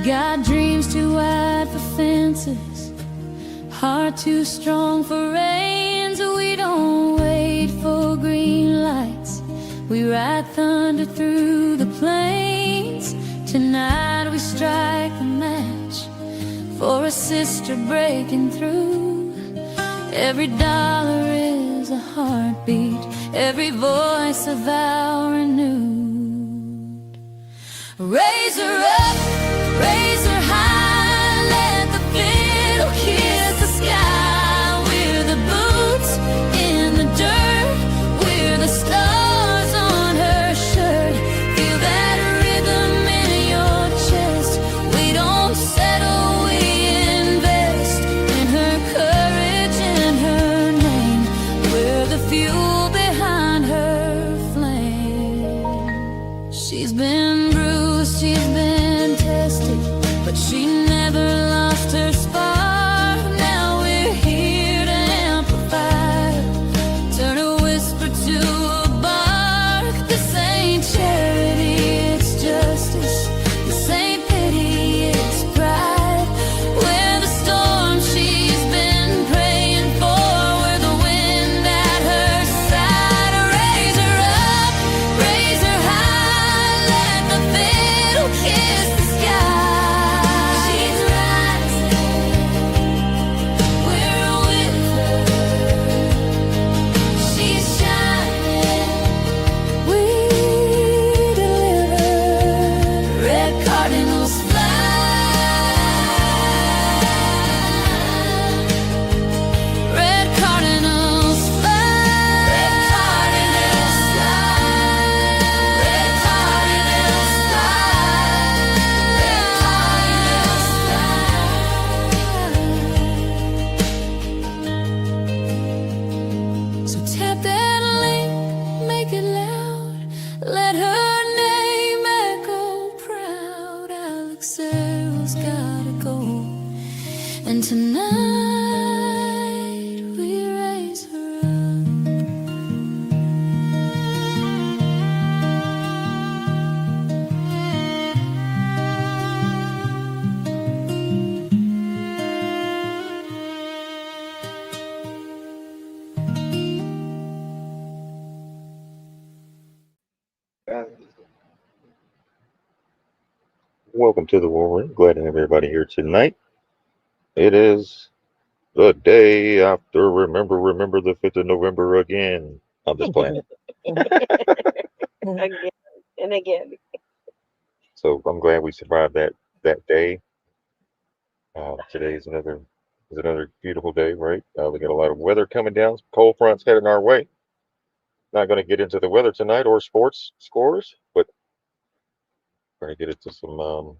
got dreams too wide for fences, heart too strong for rains. We don't wait for green lights, we ride thunder through the plains. Tonight we strike a match for a sister breaking through. Every dollar is a heartbeat, every voice a vow renewed. Raise her up, raise her high, let the fiddle kiss the sky. We're the boots in the dirt, we're the stars on her shirt. Feel that rhythm in your chest. We don't settle, we invest in her courage and her name. We're the fuel behind her flame. She's been bruised, she's been tested, but she never lost her spark. Now we're here to amplify her, turn a whisper to a bark. This ain't charity, it's justice. This ain't pity, it's pride. We're the storm she's been praying for, we're the wind at her side. Raise her up, raise her high, let the fiddle kiss the sky. She's rising, we're with her. She's shining, we deliver. Red cardinals fly, red cardinals fly, red cardinals fly, red cardinals fly. So tap that link, make it loud, let her name echo proud. Alex Earl's gotta go, and tonight we raise her up. Welcome to the War Room. Glad to have everybody here tonight. It is the day after remember the 5th of November again. I'm just playing. Again and again. So I'm glad we survived that day. Today is another beautiful day, right? We got a lot of weather coming down. Cold fronts heading our way. Not going to get into the weather tonight or sports scores, but we're going to get into some.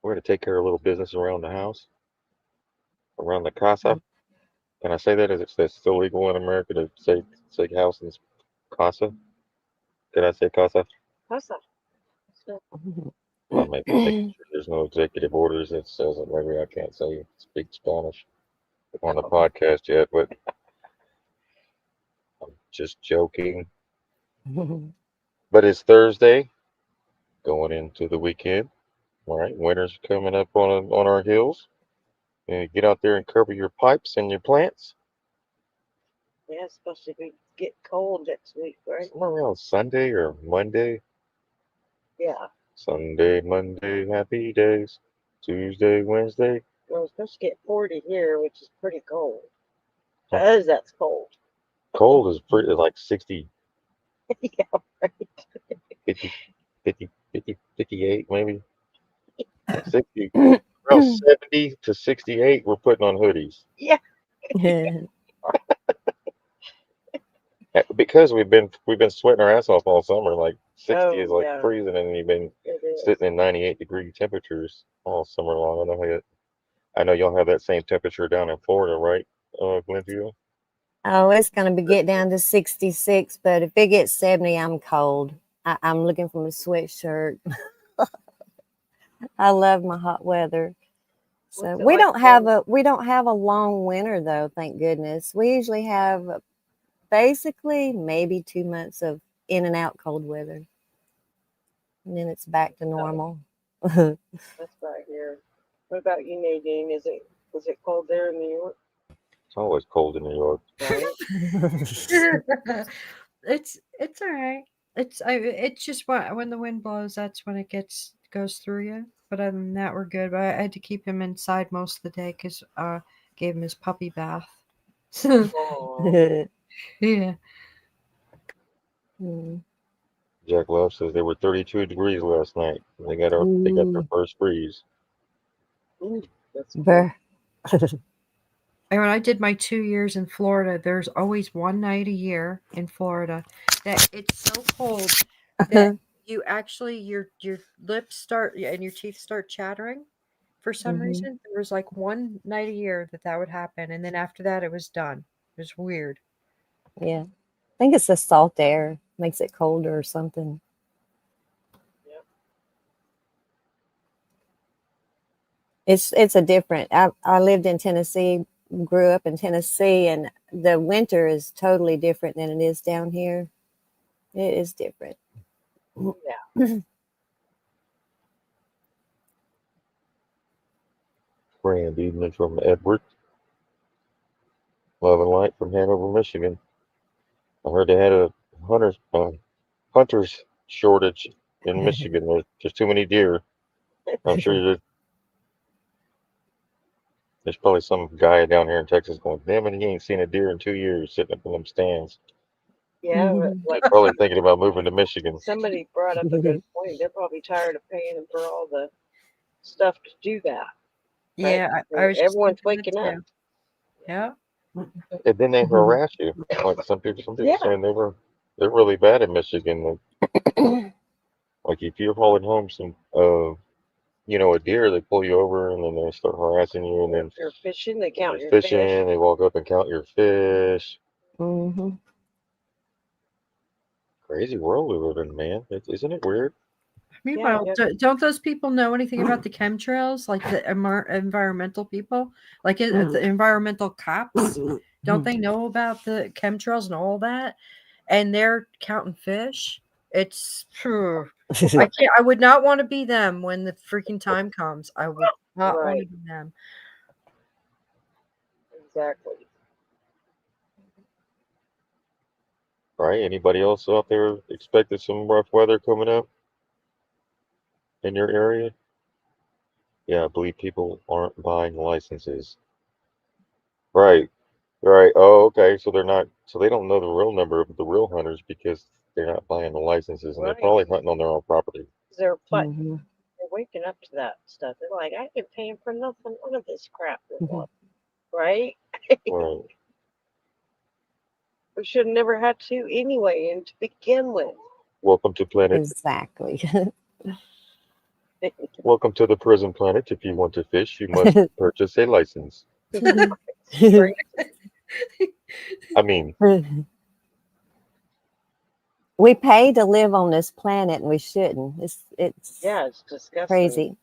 We're going to take care of a little business around the house, around the casa. Can I say that? Is it still legal in America to say house and casa? Did I say casa? Casa. I'm making sure there's no executive orders that says that maybe I can't speak Spanish on the podcast yet, but I'm just joking. But it's Thursday, going into the weekend. All right, winter's coming up on our heels. And get out there and cover your pipes and your plants. Yeah, it's supposed to get cold next week, right? Somewhere around Sunday or Monday. Yeah. Sunday, Monday, happy days. Tuesday, Wednesday. Well, it's supposed to get 40 here, which is pretty cold. Because that's cold. Cold is pretty like 60. Yeah, right. 50, 58 maybe. 60. Around 70 to 68, we're putting on hoodies. Yeah. Because we've been sweating our ass off all summer. Like 60 is like yeah. freezing, and you've been sitting in 98-degree temperatures all summer long. I know y'all have that same temperature down in Florida, right, Glendia? Oh, it's going to get down to 66, but if it gets 70, I'm cold. I'm looking for a sweatshirt. I love my hot weather. So we don't have a long winter though, thank goodness. We usually have basically maybe 2 months of in and out cold weather. And then it's back to normal. That's about here. What about you, Nadine? Is it cold there in New York? It's always cold in New York. Right? It's all right. It's just when the wind blows, that's when it goes through you. But other than that, we're good. But I had to keep him inside most of the day because gave him his puppy bath. Oh, Yeah. Mm. Jack Love says they were 32 degrees last night. They got their Ooh. first freeze. that's cool. Brr. And when I did my 2 years in Florida, there's always one night a year in Florida that it's so cold that you actually your lips start and your teeth start chattering for some Mhm. reason. There was like one night a year that would happen, and then after that, it was done. It was weird. Yeah. I think it's the salt air makes it colder or something. Yep. It's a different. I lived in Tennessee, grew up in Tennessee, and the winter is totally different than it is down here. It is different. Yeah. Grand evening from Edward. Love and light from Hanover, Michigan. I heard they had a hunter's shortage in Michigan. There's just too many deer. I'm sure there's probably some guy down here in Texas going, damn it, he ain't seen a deer in 2 years sitting up in them stands. Yeah, but Mhm. like Probably thinking about moving to Michigan. somebody brought up a good point. They're probably tired of paying them for all the stuff to do that. Right? Yeah, I was just Everyone's thinking that waking up. too. Yeah. And then they harass you. Like some people Yeah. saying they're really bad in Michigan. Like if you're hauling home some a deer, they pull you over and then they start harassing you and then If you're fishing, they count your fishing, fish. they walk up and count your fish. Mhm. Crazy world we live in, man. Isn't it weird? Meanwhile, Yeah, don't those people know anything about the chemtrails, like the environmental people, like the environmental cops? Don't they know about the chemtrails and all that? And they're counting fish. It's phew. I can't. I would not want to be them when the freaking time comes. I would not want to Right. be them. Exactly. Right? Anybody else out there expecting some rough weather coming up in your area? Yeah, I believe people aren't buying licenses. Right. Right. Oh, okay. So they don't know the real number of the real hunters because they're not buying the licenses and they're Right. probably hunting on their own property. They're Mhm. waking up to that stuff. They're like, I can pay for nothing. None of this crap. Right? Right. We should have never had to anyway, and to begin with. Welcome to planet. Exactly. Welcome to the prison planet. If you want to fish, you must purchase a license. Right? I mean, We pay to live on this planet, and we shouldn't. It's Yeah, it's disgusting. crazy.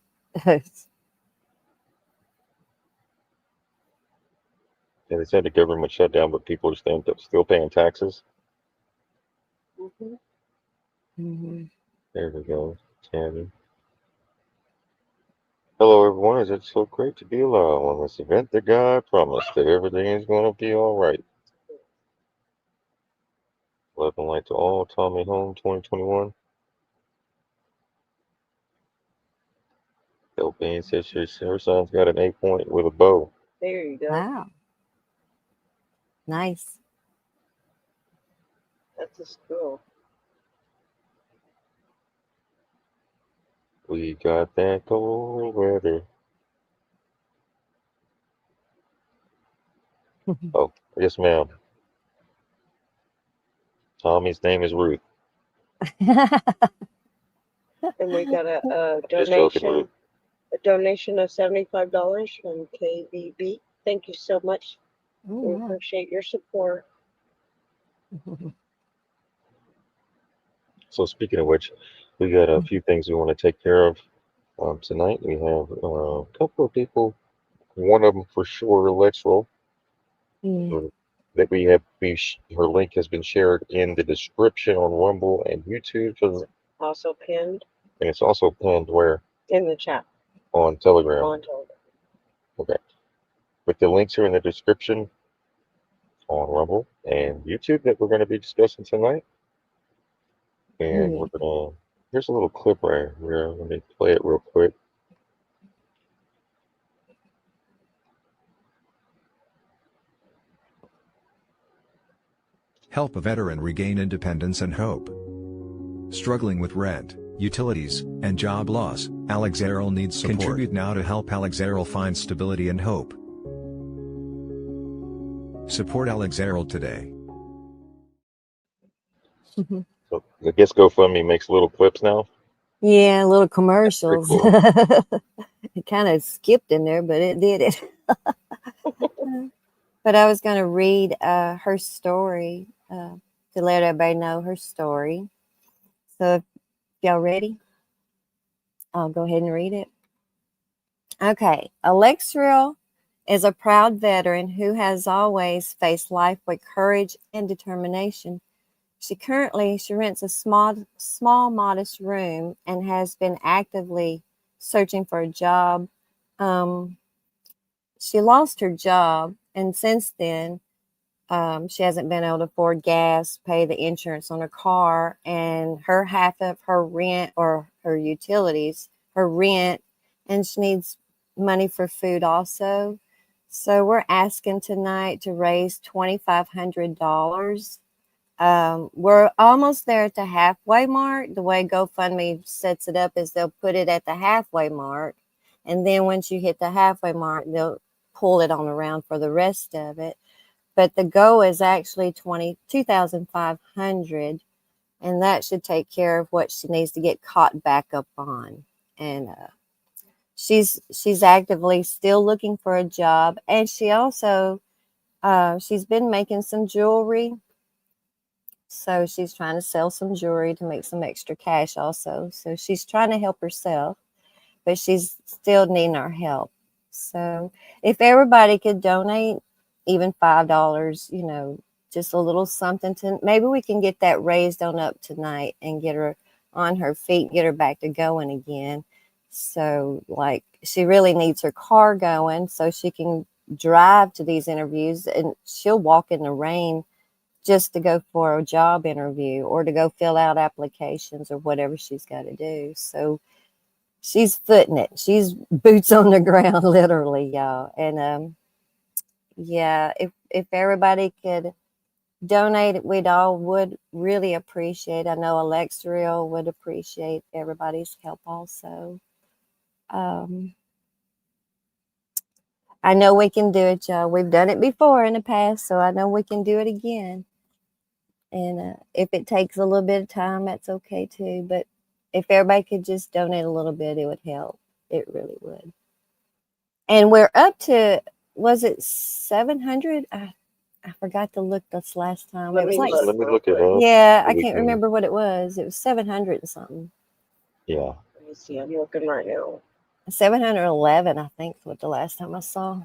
they said the government shut down, but people are still paying taxes. Mhm. Mhm. There we go, Tammy. Hello, everyone. Is it so great to be alive on this event that God promised that everything is going to be all right? Love and light to all. Tommy Home 2021. Delphine says her son's got an 8-point with a bow. There you go. Wow, nice. That's a school. We got that cold weather. Oh, yes, ma'am. Tommy's name is Ruth. And we got a Just joking, donation. Ruth. A donation of $75 from KBB. Thank you so much. We Oh, appreciate your support. wow. So speaking of which, we got a few things we want to take care of tonight. We have a couple of people. One of them for sure, Lexwell, Mm. that her link has been shared in the description on Rumble and YouTube, Also pinned. and it's also pinned where In the chat on Telegram. on Telegram. Okay. But the links are in the description on Rumble and YouTube that we're going to be discussing tonight. And we're going to, here's a little clip right here. Let me play it real quick. Help a veteran regain independence and hope. Struggling with rent, utilities, and job loss, Alex Errol needs support. Contribute now to help Alex Errol find stability and hope. Support Alex Errol today. So I guess GoFundMe makes little clips now. Yeah, little commercials. cool. It kind of skipped in there, but it did it. But I was going to read her story to let everybody know her story. So if y'all ready, I'll go ahead and read it. Okay. Alexiel is a proud veteran who has always faced life with courage and determination. She rents a small, modest room and has been actively searching for a job. She lost her job, and since then, she hasn't been able to afford gas, pay the insurance on her car, and her half of her rent or her utilities, her rent, and she needs money for food also. So we're asking tonight to raise $2,500. We're almost there at the halfway mark. The way GoFundMe sets it up is they'll put it at the halfway mark, and then once you hit the halfway mark, they'll pull it on around for the rest of it. But the goal is actually $2,500, and that should take care of what she needs to get caught back up on. And she's actively still looking for a job, and she also she's been making some jewelry. So she's trying to sell some jewelry to make some extra cash also. So she's trying to help herself, but she's still needing our help. So if everybody could donate even $5, just a little something to, maybe we can get that raised on up tonight and get her on her feet, get her back to going again. So like she really needs her car going so she can drive to these interviews, and she'll walk in the rain just to go for a job interview or to go fill out applications or whatever she's got to do. So she's footing it. She's boots on the ground, literally, y'all. And yeah, if everybody could donate, we'd all would really appreciate. I know Alexiel would appreciate everybody's help also. I know we can do it, y'all. We've done it before in the past, so I know we can do it again. And if it takes a little bit of time, that's okay too. But if everybody could just donate a little bit, it would help. It really would. And we're up to, was it 700? I forgot to look this last time. Let It was me like, look. Let me look it up. yeah, so I we can't can- remember what it was. It was 700 and something. Yeah. Let me see. I'm looking right now. 711, I think, is what the last time I saw.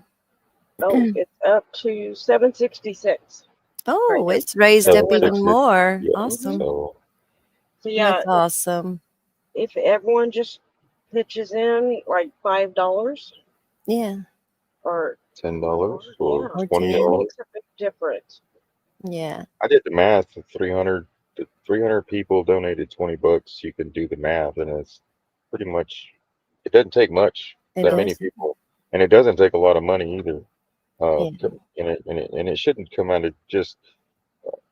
Oh, it's up to 766. Oh, Right. it's raised up even 766. more. Yeah. Awesome. So So yeah, That's awesome. if everyone just pitches in like $5 Yeah. or $10 or yeah, Or $20. it makes a big difference. Yeah. I did the math. 300 people donated $20. You can do the math, and it's pretty much. It doesn't take much. It That many does. people, and it doesn't take a lot of money either. Yeah. And it shouldn't come out of just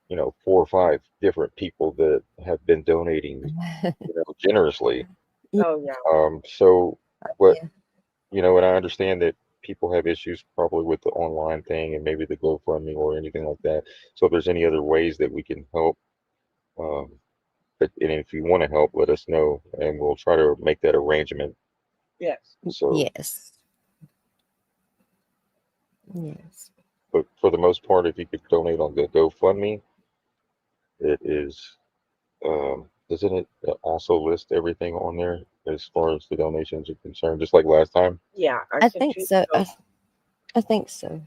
4 or 5 different people that have been donating generously. Yeah. Oh yeah. So what Yeah. and I understand that people have issues probably with the online thing and maybe the GoFundMe or anything like that. So if there's any other ways that we can help, and if you want to help, let us know, and we'll try to make that arrangement. Yes. So, Yes. Yes. but for the most part, if you could donate on the GoFundMe, it is, doesn't it also list everything on there as far as the donations are concerned, just like last time? Yeah. I sent think you so. the- I think so.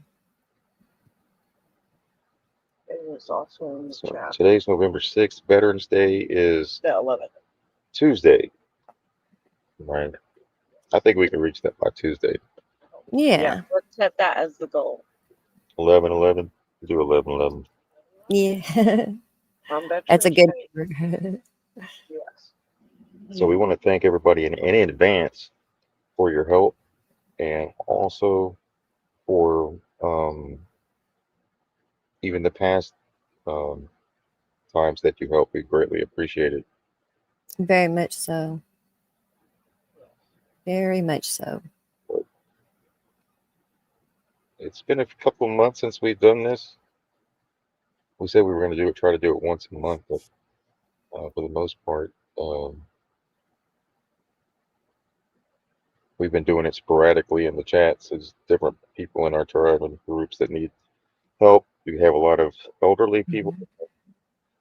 It was also in the So chat. today's November 6th. Veterans Day is The 11th. Tuesday, right? I think we can reach that by Tuesday. Yeah. Let's set that as the goal. 11-11. Do 11-11. Yeah. On Veterans That's a good Day. number. Yes. So we want to thank everybody in advance for your help, and also for even the past um, times that you helped. We greatly appreciate it. Very much so. Very much so. It's been a couple of months since we've done this. We said we were going to try to do it once a month, but for the most part, we've been doing it sporadically in the chats. There's different people in our tribe and groups that need help. We have a lot of elderly people,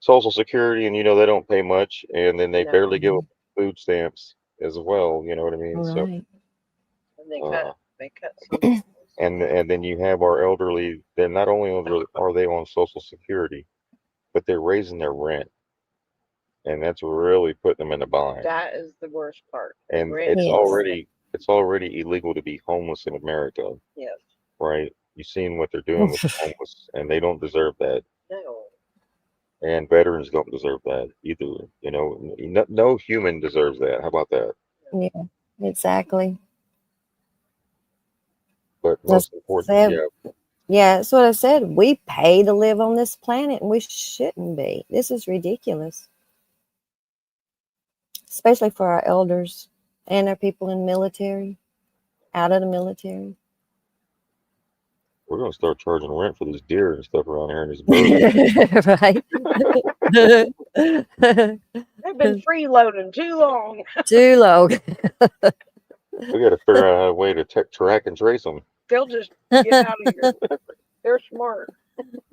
Social Security, and they don't pay much, and then they No. barely give them food stamps as well. You know what I mean? So, Right. And they uh, cut some. and then you have our elderly. They're not only are they on Social Security, but they're raising their rent, and that's really putting them in a bind. That is the worst part. And Rent. Yes. it's already illegal to be homeless in America, Yes. right? You've seen what they're doing with the homeless, and they don't deserve that. No. And veterans don't deserve that either. No human deserves that. How about that? Yeah. Exactly. But That's most important, sad. yeah, Yeah, that's what I said. We pay to live on this planet and we shouldn't be. This is ridiculous. Especially for our elders and our people in military, out of the military. we're gonna start charging rent for these deer and stuff around here in these birds. Right. They've been freeloading too long. Too low. We got to figure out a way to track and trace them. They'll just get out of here. They're smart.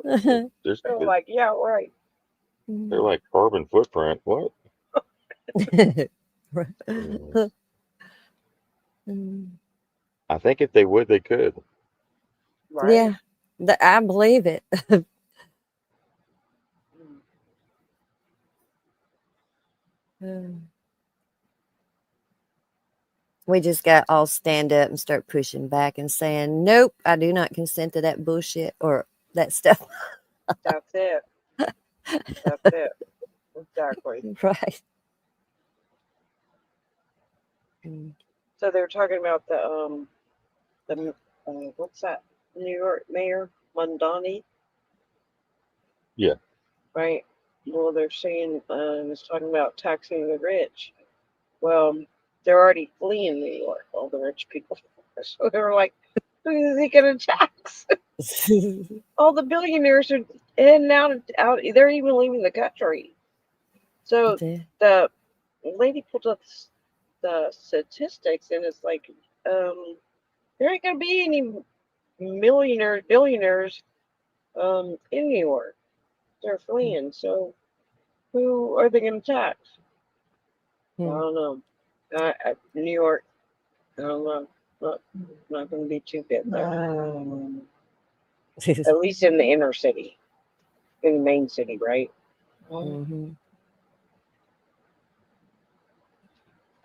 They're They're like, yeah, right. like carbon footprint. What? I think if they would, they could. Right. Yeah, I believe it. We just got all stand up and start pushing back and saying, nope, I do not consent to that bullshit or that stuff. That's it. That's it. Exactly. Right. So they're talking about the what's that? New York Mayor Mondani. Yeah. Right. Well, they're saying it's talking about taxing the rich. Well, they're already fleeing New York, all the rich people. So they were like, who is he going to tax? All the billionaires are in and out. They're even leaving the country. So the lady pulled up the statistics, and it's like, there ain't going to be any billionaires in New York. They're fleeing. So who are they going to tax? I don't know. New York, I don't know. Not going to be too bad there. At least in the inner city, in the main city, right? Mm-hmm.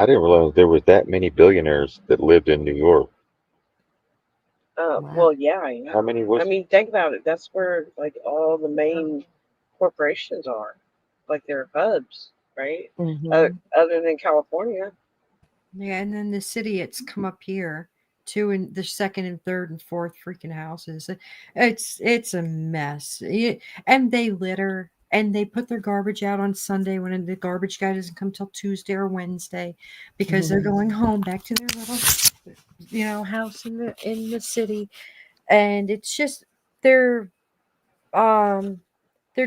I didn't realize there was that many billionaires that lived in New York. Wow. Well, yeah, I know. How many was? I mean, think about it. That's where like all the main corporations are, like their hubs, right? Mm-hmm. Other than California. Yeah, and then the city, it's come up here too, in the second and third and fourth freaking houses. It's a mess. And they litter and they put their garbage out on Sunday when the garbage guy doesn't come till Tuesday or Wednesday because they're going home back to their little, house in the city. And it's just they're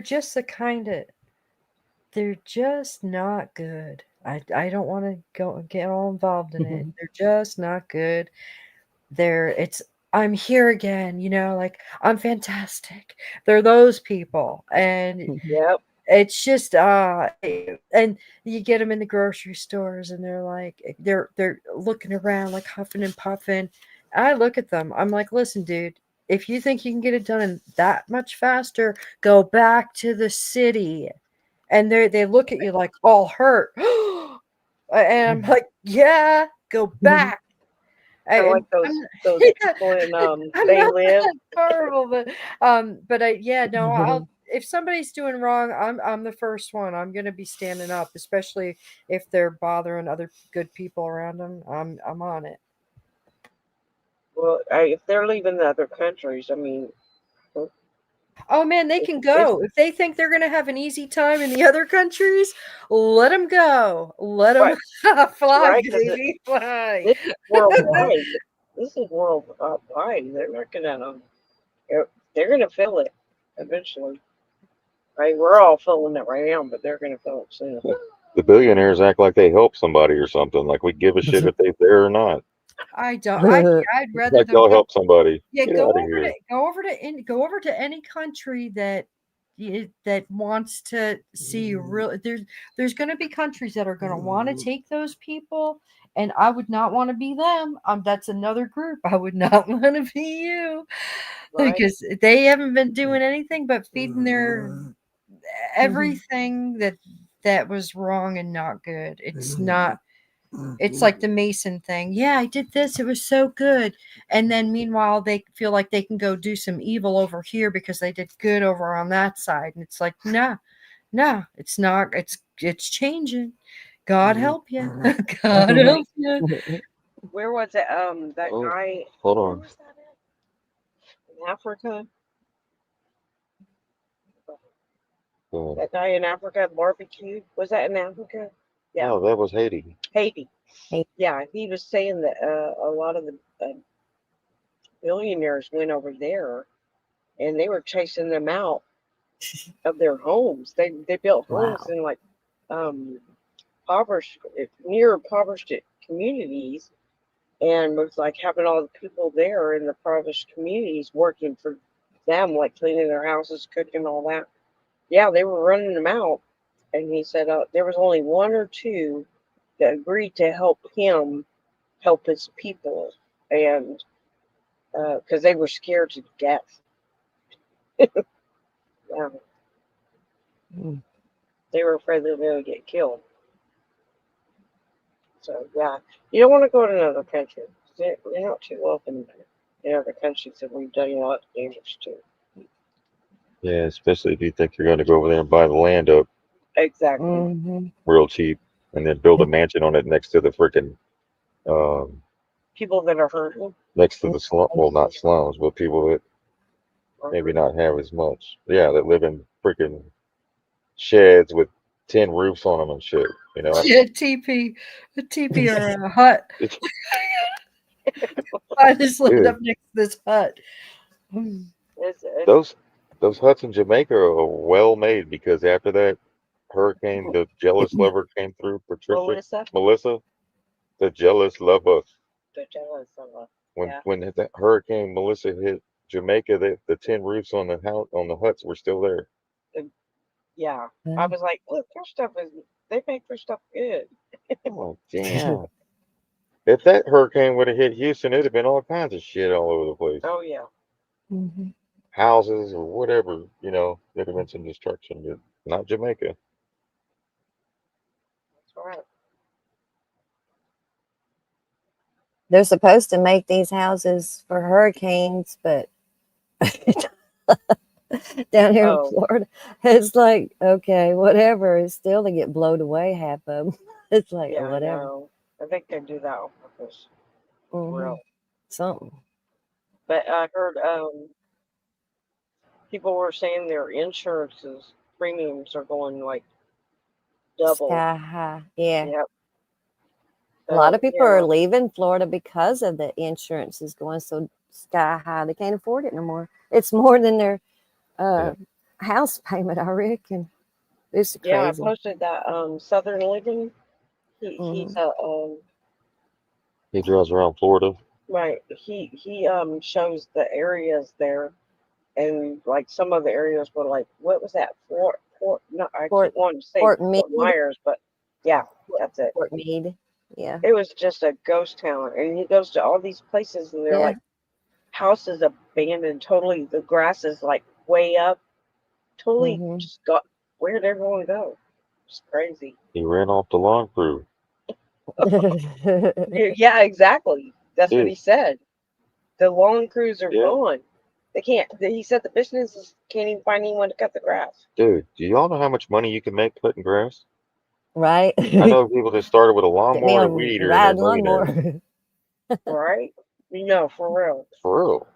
just the kind of they're just not good. I don't want to get all involved in it. They're just not good. I'm here again, like I'm fantastic. They're those people. And Yep. it's just and you get them in the grocery stores and they're like they're looking around like huffing and puffing. I look at them. I'm like, listen, dude, if you think you can get it done that much faster, go back to the city. And they look at you like all hurt. And I'm like, yeah, go back. I I, like those yeah, people in I'm They not Live. that horrible, but yeah, no, I'll if somebody's doing wrong, I'm the first one. I'm gonna be standing up, especially if they're bothering other good people around them. I'm on it. Well, if they're leaving the other countries, I mean, Oh man, they it's, can it's go if they think they're gonna have an easy time in the other countries. Let them go. Let them right, fly, right, because baby, fly. this is worldwide. This is worldwide. They're not gonna. They're gonna feel it eventually. Right? We're all feeling it right now, but they're gonna feel it soon. The billionaires act like they help somebody or something. Like we give a shit if they're there or not. I don't. I'd rather Like them y'all go. help somebody. Yeah, Get out of here. go over to any country that that wants to see real. There's going to be countries that are going to want to take those people, and I would not want to be them. That's another group. I would not want to be you Right? because they haven't been doing anything but feeding their everything that was wrong and not good. It's not. It's like the Mason thing. Yeah, I did this. It was so good. And then meanwhile, they feel like they can go do some evil over here because they did good over on that side. And it's like, nah, nah, it's not. It's changing. God help you. God help you. Where was it? That Oh, guy. hold Where on. was that at? In Africa. That guy in Africa barbecued. Was that in Africa? Yeah, No, that was Haiti. Haiti. Hey, Yeah, he was saying that a lot of the billionaires went over there, and they were chasing them out of their homes. They built homes wow. in like um, impoverished, near impoverished communities, and was like having all the people there in the impoverished communities working for them, like cleaning their houses, cooking, all that. Yeah, they were running them out, and he said there was only one or two that agreed to help him help his people, and because they were scared to death. Yeah, Mm. they were afraid they were going to get killed. So yeah, you don't want to go to another country. They're not too welcome in other countries that we've done a lot of damage to. Yeah, especially if you think you're going to go over there and buy the land up Exactly. Mhm. real cheap and then build a mansion on it next to the freaking, um, People that are hurting. next to the slum. Well, not slums, but people that maybe not have as much. Yeah, that live in freaking sheds with tin roofs on them and shit. You know, Yeah, a TP or a hut. it's, I just lived yeah, up next to this hut. Mm. It's those those huts in Jamaica are well made because after that hurricane, the jealous lover came through. Patricia, Melissa. Melissa, the jealous lover. They're jealous of us. When Yeah. when that hurricane Melissa hit Jamaica, the tin roofs on the house on the huts were still there. Yeah. I was like, look, their stuff is. They make their stuff good. Oh damn! If that hurricane would have hit Houston, it'd have been all kinds of shit all over the place. Oh yeah. Mhm. Houses or whatever, there'd have been some destruction, but not Jamaica. That's right. They're supposed to make these houses for hurricanes, but down here in Oh Florida, it's like, okay, whatever. It's still to get blown away, half of them. It's like, yeah, I whatever. know. I think they do that on purpose. For Hmm. real. Something. But I heard people were saying their insurances premiums are going like double. Sky high. Yeah. Yep. A lot So of people are yeah, leaving Florida because of the insurance is going so sky high. They can't afford it no more. It's more than their Yeah, uh, house payment, I reckon. It's yeah. I crazy. posted that Southern Living. He's Hmm. a he drives around Florida. right. He shows the areas there, and like some of the areas were like, what was that? Fort. No, I keep Fort wanting to say Fort Fort Meade. Myers, but yeah, that's it. Fort Meade. Yeah. It was just a ghost town, and he goes to all these places, and they're Yeah. like houses abandoned, totally. The grass is like way up, totally Hmm. just got. Where'd everyone go? It's crazy. He ran off the lawn crew. Yeah, exactly. That's what Dude. he said. The lawn crews are Yeah. gone. They can't. He said the businesses can't even find anyone to cut the grass. Dude, do y'all know how much money you can make cutting grass? Right? I know people that started with a Get me lawnmower and a on weed eater and they're ride millionaires. lawnmower. Right? No, for real. For real.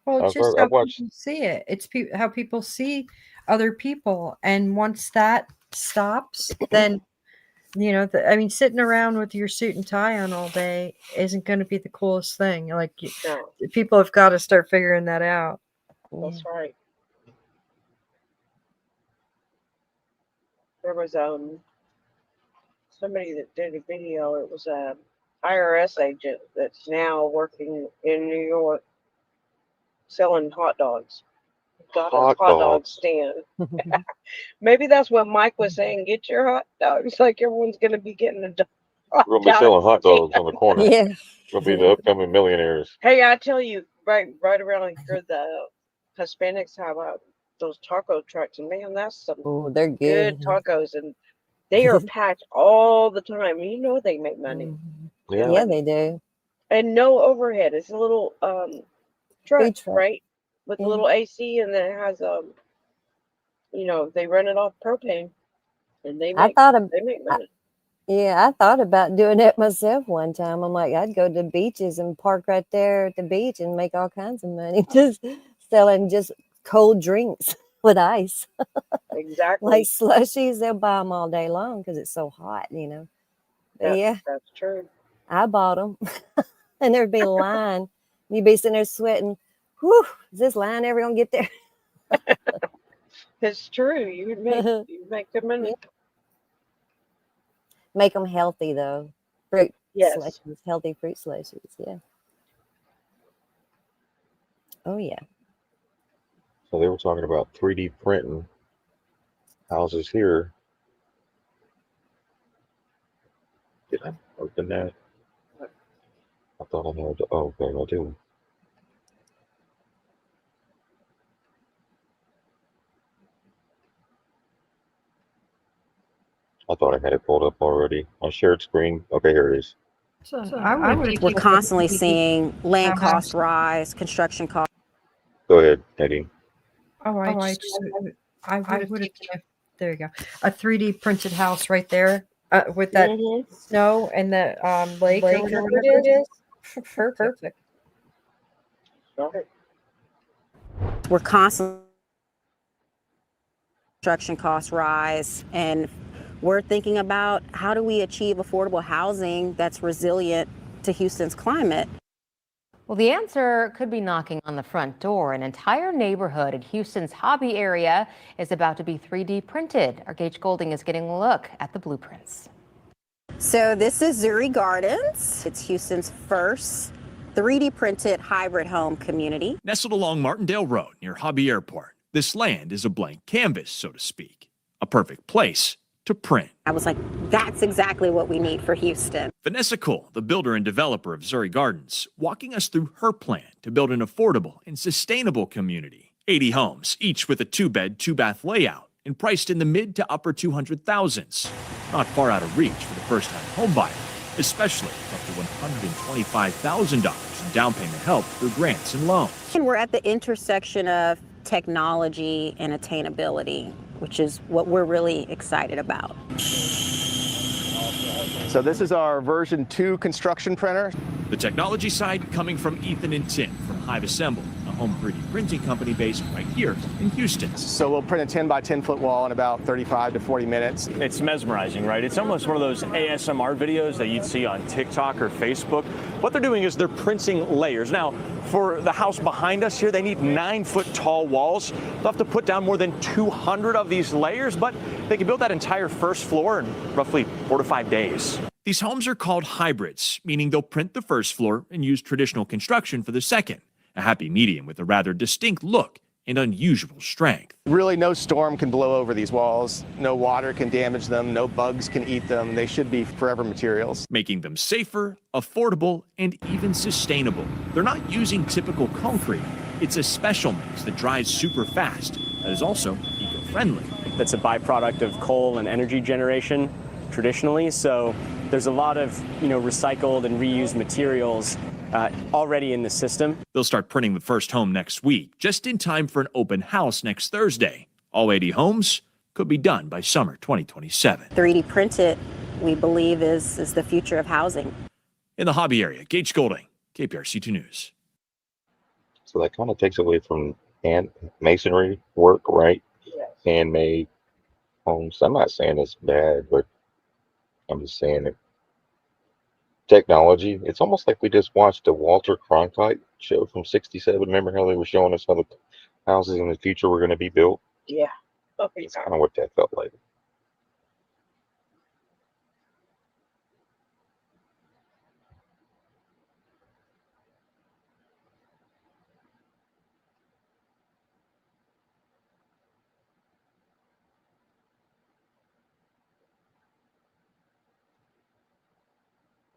Well, it's just I've how watched. people see it. It's how people see other people, and once that stops, then I mean, sitting around with your suit and tie on all day isn't going to be the coolest thing. Like, No, people have got to start figuring that out. that's right. There was somebody that did a video. It was a IRS agent that's now working in New York selling hot dogs. Got a Hot hot dog dogs. stand. Maybe that's what Mike was saying. Get your hot dogs. Like everyone's gonna be getting a hot We're gonna be selling hot dogs on the corner. Yeah. We'll be the upcoming millionaires. Hey, I tell you, right around here, the Hispanics have those taco trucks, and man, that's some Oh, they're good good. tacos, and they are packed all the time. You know they make money. Mhm. Yeah. Yeah, they do. And no overhead. It's a little truck, Food truck. right? With a Yeah. little AC, and then it has they run it off propane, and they I make thought of, money. yeah, I thought about doing that myself one time. I'm like, I'd go to the beaches and park right there at the beach and make all kinds of money just selling just cold drinks with ice, Exactly. like slushies. They'll buy them all day long because it's so hot, But yeah, That's true. I bought them, and there'd be a line. You'd be sitting there sweating. Whew, is this line ever gonna get there? It's true. You make good money. Yeah. Make them healthy though. Fruit Yes. slushies, healthy fruit slushies. Yeah. Oh yeah. So they were talking about 3D printing houses here. Did I open that? I thought I had. Oh, okay, I do. I thought I had it pulled up already on shared screen. Okay, here it is. So I would We're constantly seeing land How cost rise, construction costs. Go ahead, Nadine. I would have. There you go. A 3D printed house right there with that Mhm. snow and the lake or whatever it is. Perfect. Right. We're constantly construction costs rise, and we're thinking about how do we achieve affordable housing that's resilient to Houston's climate. Well, the answer could be knocking on the front door. An entire neighborhood in Houston's Hobby area is about to be 3D printed. Our Gage Golding is getting a look at the blueprints. So this is Zuri Gardens. It's Houston's first 3D printed hybrid home community. Nestled along Martindale Road near Hobby Airport, this land is a blank canvas, so to speak. A perfect place to print. I was like, that's exactly what we need for Houston. Vanessa Cole, the builder and developer of Zuri Gardens, walking us through her plan to build an affordable and sustainable community. 80 homes, each with a 2-bed, 2-bath layout, and priced in the mid to upper 200,000s. Not far out of reach for the first-time home buyer, especially up to $125,000 in down payment help through grants and loans. And we're at the intersection of technology and attainability, which is what we're really excited about. So this is our version 2 construction printer. The technology side coming from Ethan and Tim from Hive Assemble, a home 3D printing company based right here in Houston. So we'll print a 10 by 10 foot wall in about 35 to 40 minutes. It's mesmerizing, right? It's almost one of those ASMR videos that you'd see on TikTok or Facebook. What they're doing is they're printing layers. Now, for the house behind us here, they need 9-foot tall walls. They'll have to put down more than 200 of these layers, but they can build that entire first floor in roughly 4 to 5 days. These homes are called hybrids, meaning they'll print the first floor and use traditional construction for the second, a happy medium with a rather distinct look and unusual strength. Really, no storm can blow over these walls. No water can damage them. No bugs can eat them. They should be forever materials. Making them safer, affordable, and even sustainable. They're not using typical concrete. It's a special mix that dries super fast that is also eco-friendly. That's a byproduct of coal and energy generation traditionally, so there's a lot of recycled and reused materials. already in the system. They'll start printing the first home next week, just in time for an open house next Thursday. All 80 homes could be done by summer 2027. 3D printed, we believe, is the future of housing. In the hobby area, Gage Golding, KPRC2 News. So that kind of takes away from masonry work, right? Yes. Handmade homes. I'm not saying it's bad, but I'm just saying that technology, it's almost like we just watched a Walter Cronkite show from '67. Remember how they were showing us how the houses in the future were going to be built? Yeah. Oh, It's kind of what that felt like.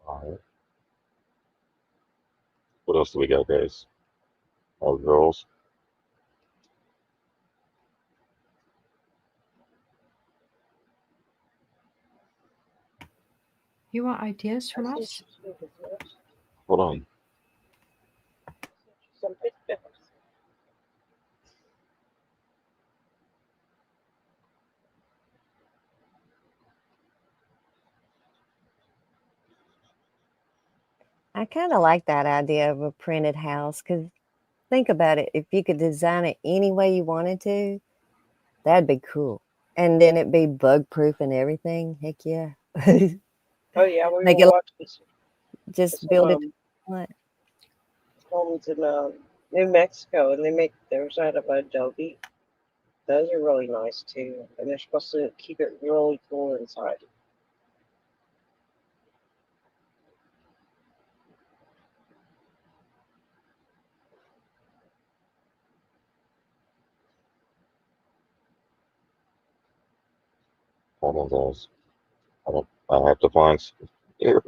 All right. What else do we got, guys? All the girls. You want ideas from us? Hold on. Some pictures. I kind of like that idea of a printed house because think about it. If you could design it any way you wanted to, that'd be cool. And then it'd be bug proof and everything. Heck yeah. Oh yeah, we Make were it watching just some, build it. What? homes in New Mexico, and they make theirs out of adobe. Those are really nice too, and they're supposed to keep it really cool inside. Hold on, guys. I have to find some here.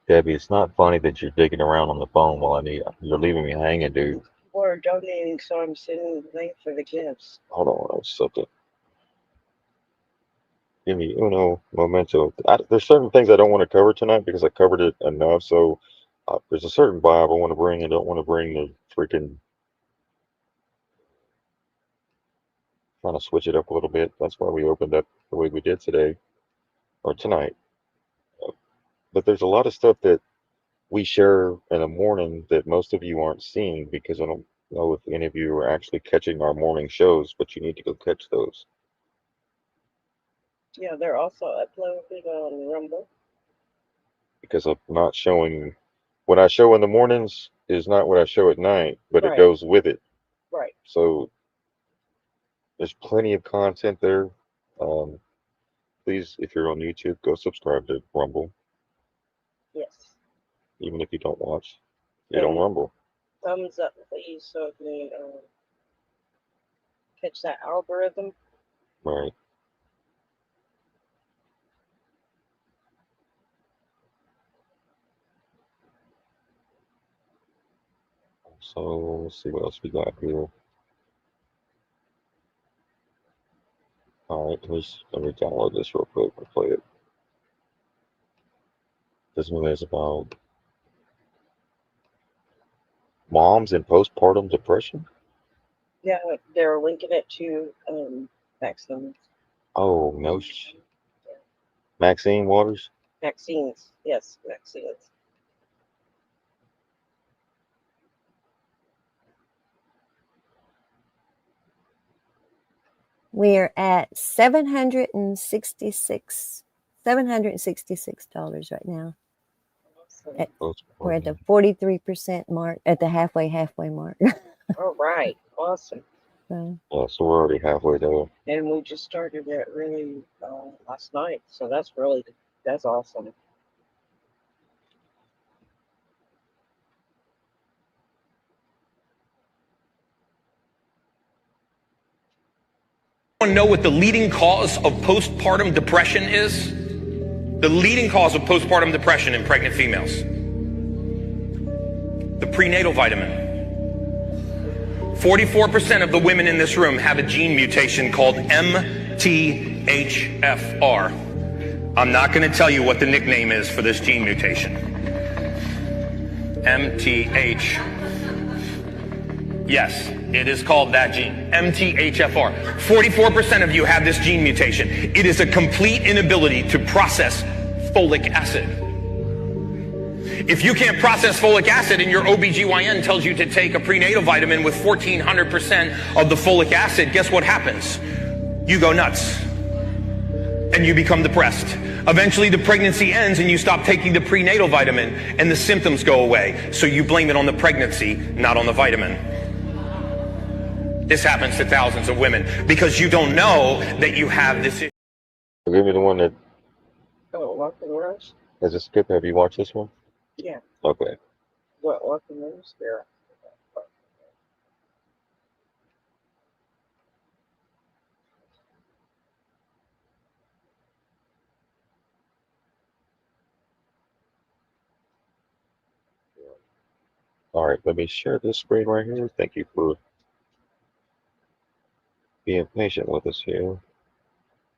Debbie, it's not funny that you're digging around on the phone while you're leaving me hanging, dude. People are donating, so I'm sending the link for the gifts. Hold on, something. Give me uno momento. There's certain things I don't want to cover tonight because I covered it enough. So there's a certain vibe I want to bring. I don't want to bring the freaking. Trying to switch it up a little bit. That's why we opened up the way we did today or tonight. But there's a lot of stuff that we share in the morning that most of you aren't seeing because I don't know if any of you are actually catching our morning shows, but you need to go catch those. Yeah, they're also uploaded on Rumble. Because I'm not showing what I show in the mornings is not what I show at night, but Right. it goes with it. Right. So there's plenty of content there. Please, if you're on YouTube, go subscribe to Rumble, Yes. even if you don't watch it on Rumble. Thumbs up, please, so they catch that algorithm. Right. So let's see what else we got here. All right, let me download this real quick and play it. This one is about moms in postpartum depression. Yeah, they're linking it to vaccines. Oh no, Maxine Waters. Vaccines, yes, vaccines. We are at $766 right now. We're at the 43% mark, at the halfway mark. All right, awesome. So, Yeah, so we're already halfway there. And we just started it really last night, so that's awesome. Know what the leading cause of postpartum depression is? The leading cause of postpartum depression in pregnant females. The prenatal vitamin. 44% of the women in this room have a gene mutation called MTHFR. I'm not going to tell you what the nickname is for this gene mutation. MTH. Yes, it is called that gene, MTHFR. 44% of you have this gene mutation. It is a complete inability to process folic acid. If you can't process folic acid and your OBGYN tells you to take a prenatal vitamin with 1400% of the folic acid, guess what happens? You go nuts and you become depressed. Eventually the pregnancy ends and you stop taking the prenatal vitamin and the symptoms go away. So you blame it on the pregnancy, not on the vitamin. This happens to thousands of women because you don't know that you have this issue. Give me the one that Oh, Luck and Rose? has a skip. Have you watched this one? Yeah. Okay. What, Luck and Rose? There. All right, let me share this screen right here. Thank you for being patient with us here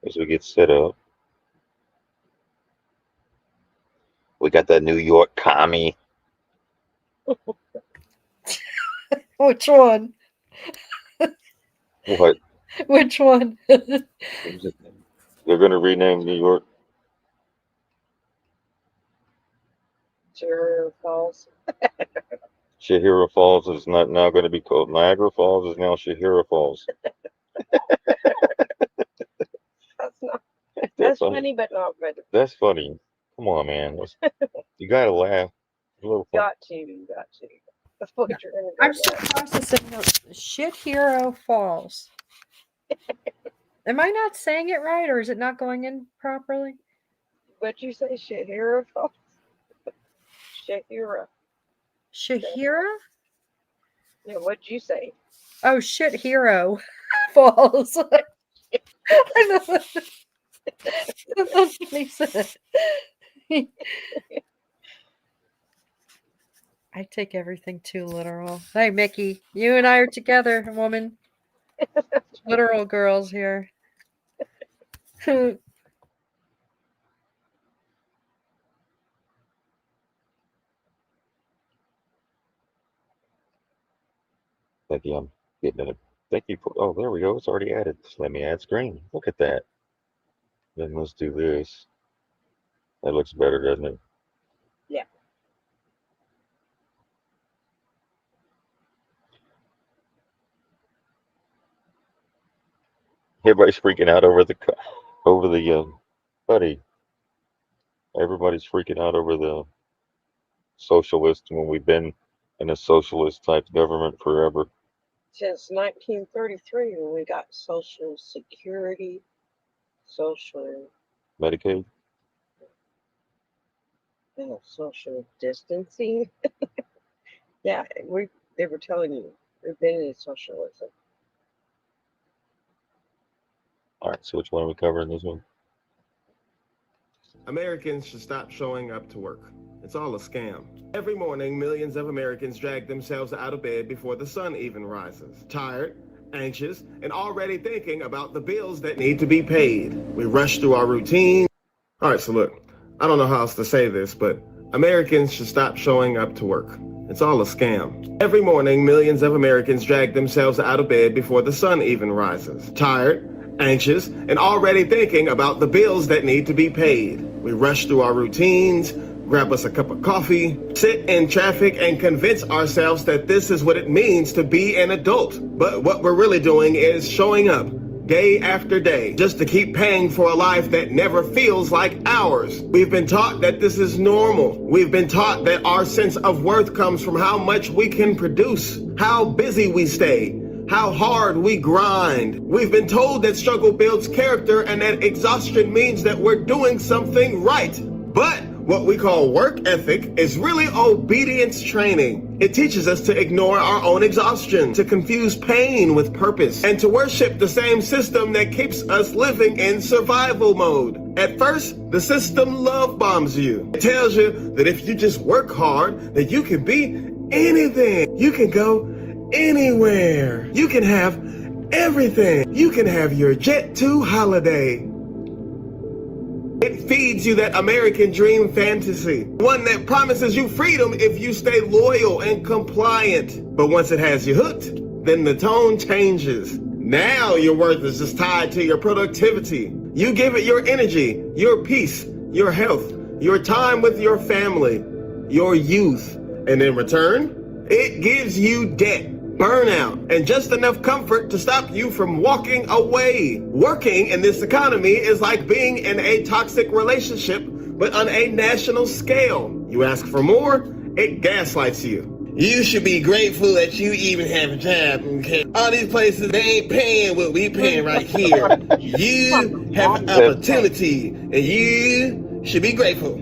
as we get set up. We got that New York commie. Which one? What? Which one? They're going to rename New York. Cherished Falls. Shahira Falls is not now going to be called Niagara Falls. Is now Shahira Falls. That's not. That's funny, but not good. That's funny. Come on, man. You got to laugh. A little fun. Got to. That's what you're gonna go I'm with. still processing the Shit Hero Falls. Am I not saying it right, or is it not going in properly? What'd you say? Shahira Falls? Shahira. Shahira? Yeah, what'd you say? Oh, Shit Hero Falls. I know. That's what he said. I take everything too literal. Hey, Mickey, you and I are together, woman. Literal girls here. Thank you. I'm getting it. Thank you for. Oh, there we go. It's already added. Just let me add screen. Look at that. Then let's do this. That looks better, doesn't it? Yeah. Everybody's freaking out over the buddy. Everybody's freaking out over the socialist when we've been in a socialist type government forever. Since 1933, when we got Social Security, social Medicaid. social distancing. Yeah, they were telling you we've been in socialism. All right, so which one are we covering this one? Americans should stop showing up to work. It's all a scam. Every morning, millions of Americans drag themselves out of bed before the sun even rises. Tired, anxious, and already thinking about the bills that need to be paid. We rush through our routine. All right, so look, I don't know how else to say this, but Americans should stop showing up to work. It's all a scam. Every morning, millions of Americans drag themselves out of bed before the sun even rises. Tired, anxious, and already thinking about the bills that need to be paid. We rush through our routines, grab us a cup of coffee, sit in traffic, and convince ourselves that this is what it means to be an adult. But what we're really doing is showing up day after day just to keep paying for a life that never feels like ours. We've been taught that this is normal. We've been taught that our sense of worth comes from how much we can produce, how busy we stay, how hard we grind. We've been told that struggle builds character and that exhaustion means that we're doing something right. But what we call work ethic is really obedience training. It teaches us to ignore our own exhaustion, to confuse pain with purpose, and to worship the same system that keeps us living in survival mode. At first, the system love bombs you. It tells you that if you just work hard, that you can be anything. You can go anywhere. You can have everything. You can have your Jet 2 holiday. It feeds you that American dream fantasy, one that promises you freedom if you stay loyal and compliant. But once it has you hooked, then the tone changes. Now your worth is just tied to your productivity. You give it your energy, your peace, your health, your time with your family, your youth. And in return, it gives you debt, burnout, and just enough comfort to stop you from walking away. Working in this economy is like being in a toxic relationship, but on a national scale. You ask for more, it gaslights you. You should be grateful that you even have a job, okay? All these places, they ain't paying what we paying right here. You have an opportunity, and you should be grateful.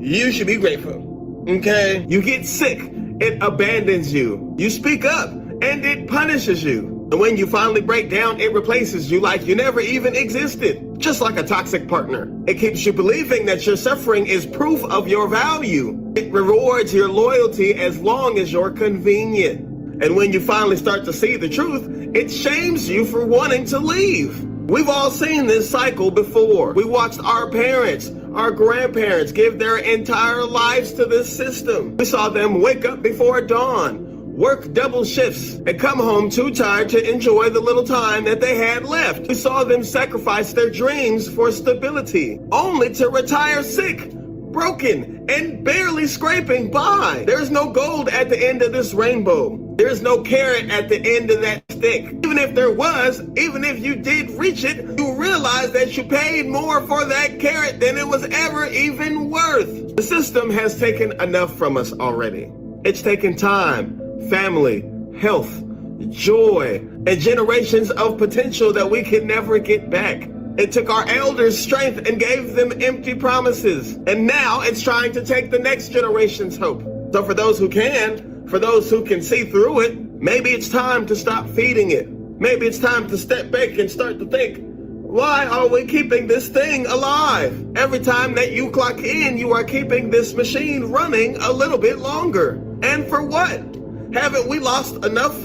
You should be grateful, okay? You get sick, it abandons you. You speak up, and it punishes you. And when you finally break down, it replaces you like you never even existed. Just like a toxic partner. It keeps you believing that your suffering is proof of your value. It rewards your loyalty as long as you're convenient. And when you finally start to see the truth, it shames you for wanting to leave. We've all seen this cycle before. We watched our parents, our grandparents give their entire lives to this system. We saw them wake up before dawn, work double shifts, and come home too tired to enjoy the little time that they had left. We saw them sacrifice their dreams for stability, only to retire sick, broken, and barely scraping by. There's no gold at the end of this rainbow. There's no carrot at the end of that stick. Even if there was, even if you did reach it, you realize that you paid more for that carrot than it was ever even worth. The system has taken enough from us already. It's taken time, family, health, joy, and generations of potential that we can never get back. It took our elders' strength and gave them empty promises. And now it's trying to take the next generation's hope. So for those who can, for those who can see through it, maybe it's time to stop feeding it. Maybe it's time to step back and start to think, why are we keeping this thing alive? Every time that you clock in, you are keeping this machine running a little bit longer. And for what? Haven't we lost enough?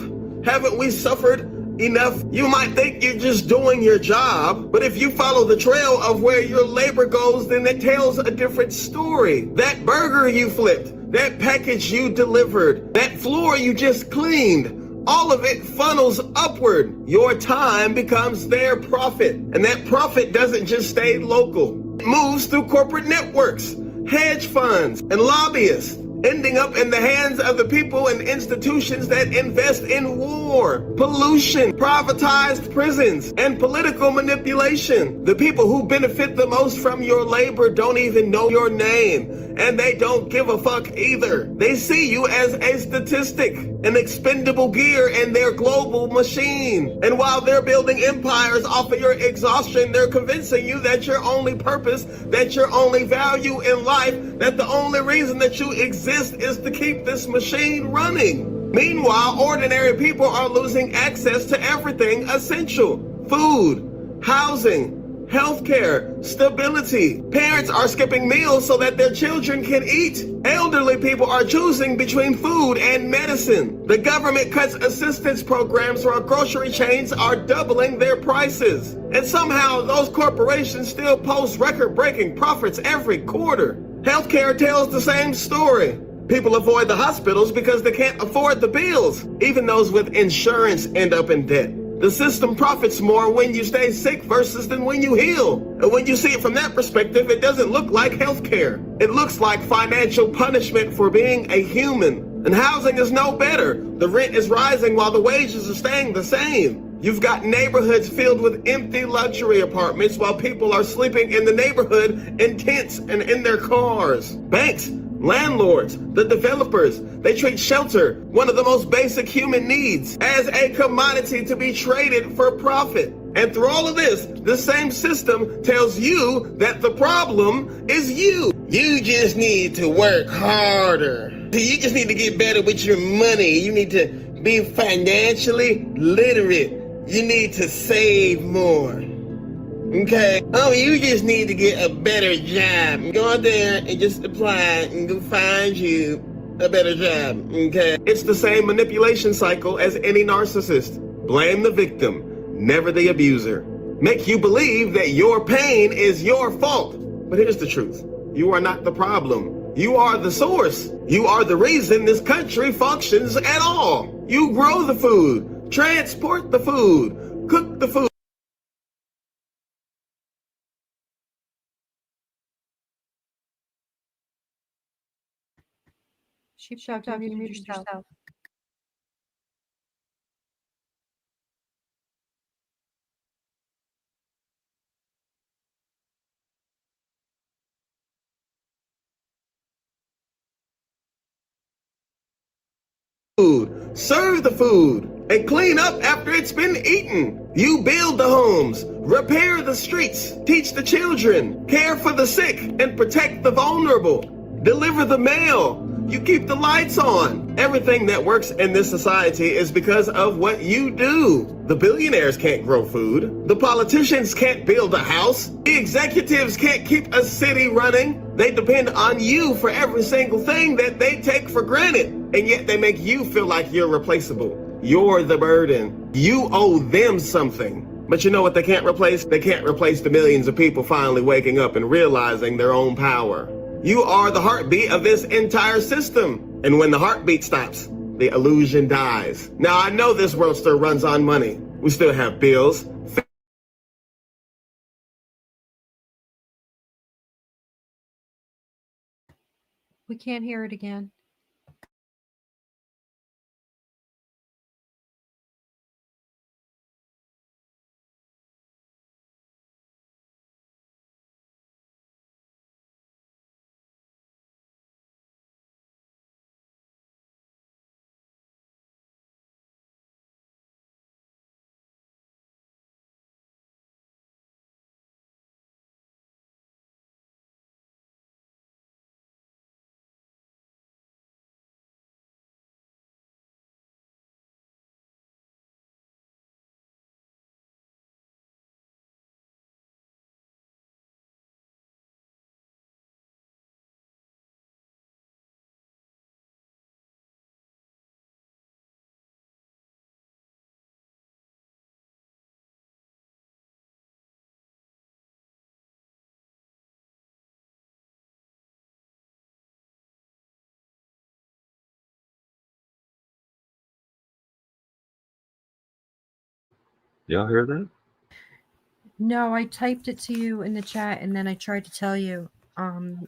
Haven't we suffered enough? You might think you're just doing your job, but if you follow the trail of where your labor goes, then it tells a different story. That burger you flipped, that package you delivered, that floor you just cleaned, all of it funnels upward. Your time becomes their profit. And that profit doesn't just stay local. It moves through corporate networks, hedge funds, and lobbyists, ending up in the hands of the people and institutions that invest in war, pollution, privatized prisons, and political manipulation. The people who benefit the most from your labor don't even know your name, and they don't give a fuck either. They see you as a statistic, an expendable gear in their global machine. And while they're building empires off of your exhaustion, they're convincing you that your only purpose, that your only value in life, that the only reason that you exist is to keep this machine running. Meanwhile, ordinary people are losing access to everything essential: food, housing, healthcare, stability. Parents are skipping meals so that their children can eat. Elderly people are choosing between food and medicine. The government cuts assistance programs while grocery chains are doubling their prices. And somehow those corporations still post record-breaking profits every quarter. Healthcare tells the same story. People avoid the hospitals because they can't afford the bills. Even those with insurance end up in debt. The system profits more when you stay sick versus than when you heal. And when you see it from that perspective, it doesn't look like healthcare. It looks like financial punishment for being a human. And housing is no better. The rent is rising while the wages are staying the same. You've got neighborhoods filled with empty luxury apartments while people are sleeping in the neighborhood in tents and in their cars. Banks, landlords, the developers, they treat shelter, one of the most basic human needs, as a commodity to be traded for profit. And through all of this, the same system tells you that the problem is you. You just need to work harder. You just need to get better with your money. You need to be financially literate. You need to save more. Okay? Oh, you just need to get a better job. Go out there and just apply and go find you a better job. Okay? It's the same manipulation cycle as any narcissist. Blame the victim, never the abuser. Make you believe that your pain is your fault. But here's the truth. You are not the problem. You are the source. You are the reason this country functions at all. You grow the food, transport the food, cook the food. Sheepdog, you muted yourself. Food, serve the food, and clean up after it's been eaten. You build the homes, repair the streets, teach the children, care for the sick, and protect the vulnerable. Deliver the mail. You keep the lights on. Everything that works in this society is because of what you do. The billionaires can't grow food. The politicians can't build a house. The executives can't keep a city running. They depend on you for every single thing that they take for granted. And yet they make you feel like you're replaceable. You're the burden. You owe them something. But you know what they can't replace? They can't replace the millions of people finally waking up and realizing their own power. You are the heartbeat of this entire system. And when the heartbeat stops, the illusion dies. Now, I know this world still runs on money. We still have bills. We can't hear it again. Y'all hear that? No, I typed it to you in the chat, and then I tried to tell you.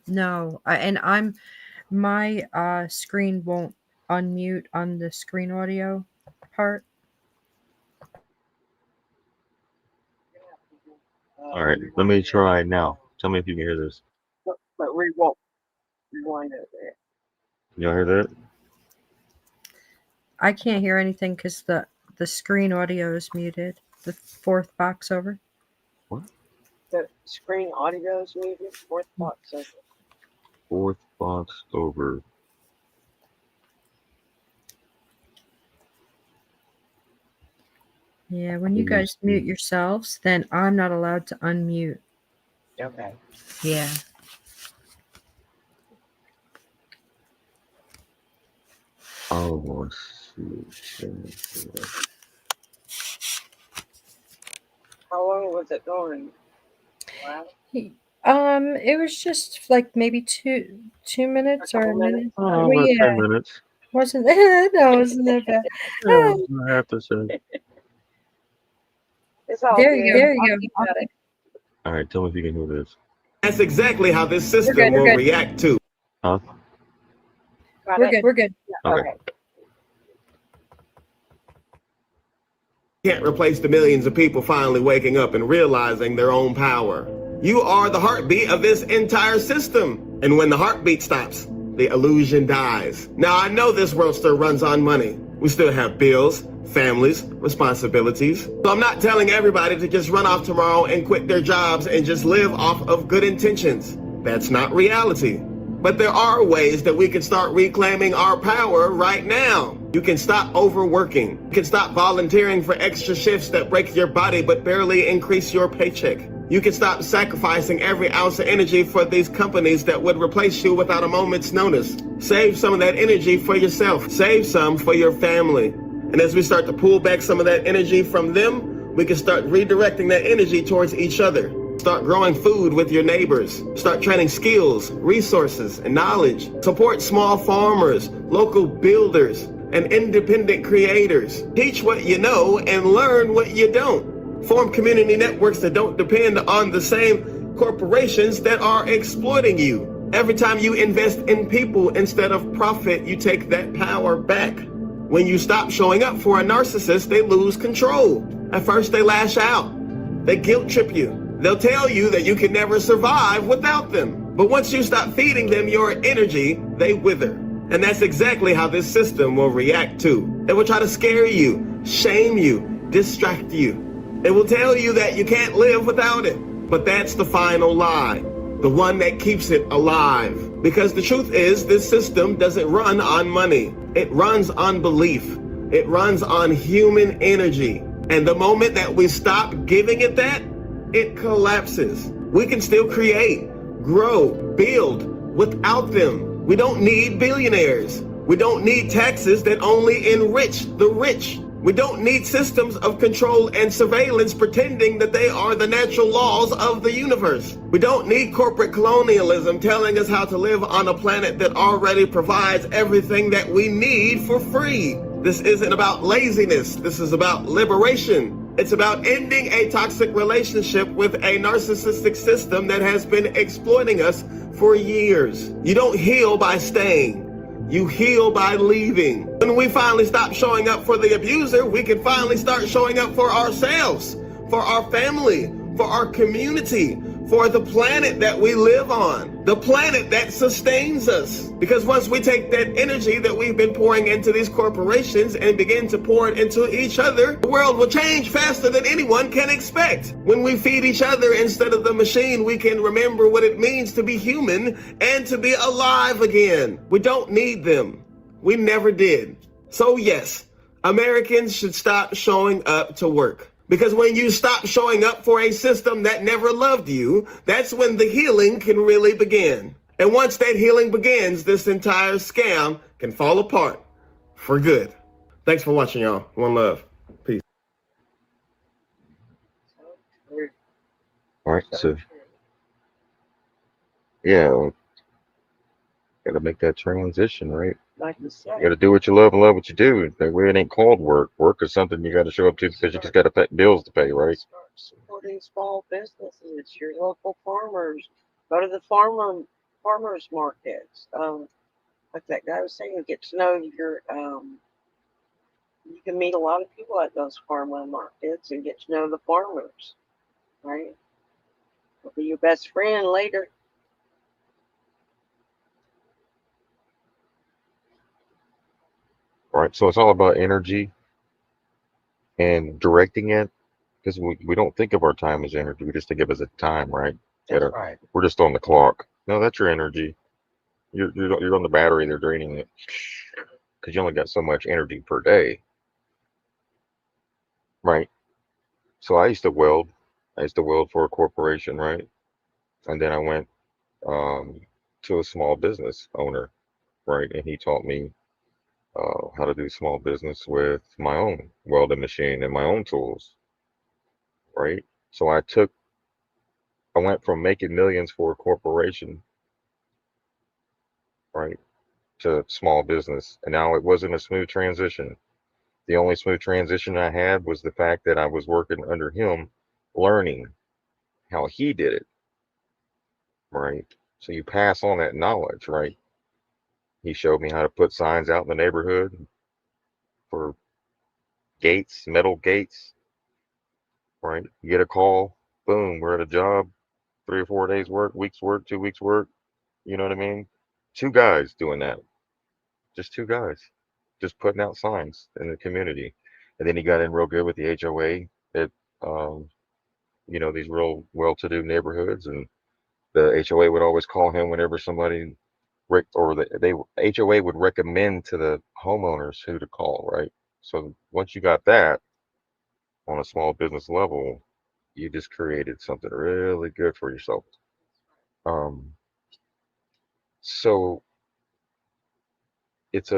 No, my screen won't unmute on the screen audio part. All right, let me try now. Tell me if you can hear this. But we won't rewind it there. Y'all hear that? I can't hear anything because the screen audio is muted. The fourth box over. What? The screen audio is muted. Fourth box over. Fourth box over. Yeah, when you guys mute yourselves, then I'm not allowed to unmute. Okay. Yeah. Oh, shoot. How long was it going? Wow. It was just like maybe two minutes or a minute. Oh, about 10 minutes. Wasn't that? No, wasn't that bad? Yeah, I have to say. It's all There good. you go. There I'll you keep go. at it. All right, tell me if you can hear this. That's exactly how this system We're will good. react to. Huh? Got We're it? good. We're good. Yeah, Okay. Can't replace the millions of people finally waking up and realizing their own power. You are the heartbeat of this entire system. And when the heartbeat stops, the illusion dies. Now, I know this world still runs on money. We still have bills, families, responsibilities. So I'm not telling everybody to just run off tomorrow and quit their jobs and just live off of good intentions. That's not reality. But there are ways that we can start reclaiming our power right now. You can stop overworking. You can stop volunteering for extra shifts that break your body but barely increase your paycheck. You can stop sacrificing every ounce of energy for these companies that would replace you without a moment's notice. Save some of that energy for yourself. Save some for your family. And as we start to pull back some of that energy from them, we can start redirecting that energy towards each other. Start growing food with your neighbors. Start training skills, resources, and knowledge. Support small farmers, local builders, and independent creators. Teach what you know and learn what you don't. Form community networks that don't depend on the same corporations that are exploiting you. Every time you invest in people instead of profit, you take that power back. When you stop showing up for a narcissist, they lose control. At first, they lash out. They guilt trip you. They'll tell you that you can never survive without them. But once you stop feeding them your energy, they wither. And that's exactly how this system will react too. It will try to scare you, shame you, distract you. It will tell you that you can't live without it. But that's the final lie, the one that keeps it alive. Because the truth is, this system doesn't run on money. It runs on belief. It runs on human energy. And the moment that we stop giving it that, it collapses. We can still create, grow, build without them. We don't need billionaires. We don't need taxes that only enrich the rich. We don't need systems of control and surveillance pretending that they are the natural laws of the universe. We don't need corporate colonialism telling us how to live on a planet that already provides everything that we need for free. This isn't about laziness. This is about liberation. It's about ending a toxic relationship with a narcissistic system that has been exploiting us for years. You don't heal by staying. You heal by leaving. When we finally stop showing up for the abuser, we can finally start showing up for ourselves, for our family, for our community, for the planet that we live on, the planet that sustains us. Because once we take that energy that we've been pouring into these corporations and begin to pour it into each other, the world will change faster than anyone can expect. When we feed each other instead of the machine, we can remember what it means to be human and to be alive again. We don't need them. We never did. So yes, Americans should stop showing up to work. Because when you stop showing up for a system that never loved you, that's when the healing can really begin. And once that healing begins, this entire scam can fall apart for good. Thanks for watching, y'all. One love. Peace. All right, so yeah, gotta make that transition, right? Like you said. You gotta do what you love and love what you do. That way it ain't called work. Work is something you gotta show up to because you just gotta pay bills to pay, right? Start supporting small businesses, your local farmers. Go to the farmers markets. Like that guy was saying, get to know your. You can meet a lot of people at those farmer markets and get to know the farmers, right? They'll be your best friend later. Right. So it's all about energy and directing it because we don't think of our time as energy. We just think of it as a time, right? That's right. We're just on the clock. No, that's your energy. You're on the battery. They're draining it because you only got so much energy per day, right? So I used to weld. I used to weld for a corporation, right? And then I went to a small business owner, right? And he taught me how to do small business with my own welding machine and my own tools, right? So I went from making millions for a corporation, right, to small business. And now it wasn't a smooth transition. The only smooth transition I had was the fact that I was working under him, learning how he did it, right? So you pass on that knowledge, right? He showed me how to put signs out in the neighborhood for gates, metal gates, right? You get a call, boom, we're at a job, 3 or 4 days work, weeks work, 2 weeks work. You know what I mean? 2 guys doing that. Just 2 guys, just putting out signs in the community. And then he got in real good with the HOA at, these real well-to-do neighborhoods. And the HOA would always call him whenever somebody, HOA would recommend to the homeowners who to call, right? So once you got that on a small business level, you just created something really good for yourself. So it's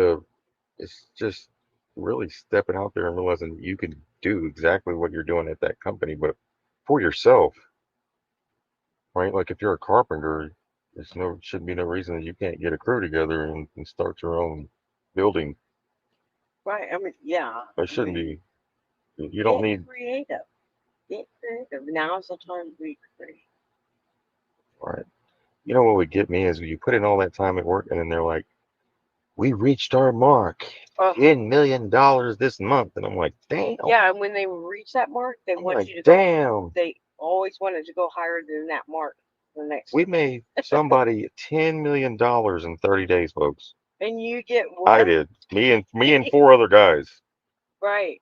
just really stepping out there and realizing you can do exactly what you're doing at that company, but for yourself, right? Like if you're a carpenter, shouldn't be no reason that you can't get a crew together and start your own building. Right. I mean, yeah. It I shouldn't mean, be. You don't get need. creative. Get creative. Now's the time to be creative. Right. You know what would get me is when you put in all that time at work and then they're like, we reached our mark, Oh, $10 million this month. And I'm like, damn. yeah. And when they reach that mark, they I'm want like, you to go. damn. They always wanted to go higher than that mark the next We time. made somebody $10 million in 30 days, folks. And you get I what? did. Me and four other guys. Right.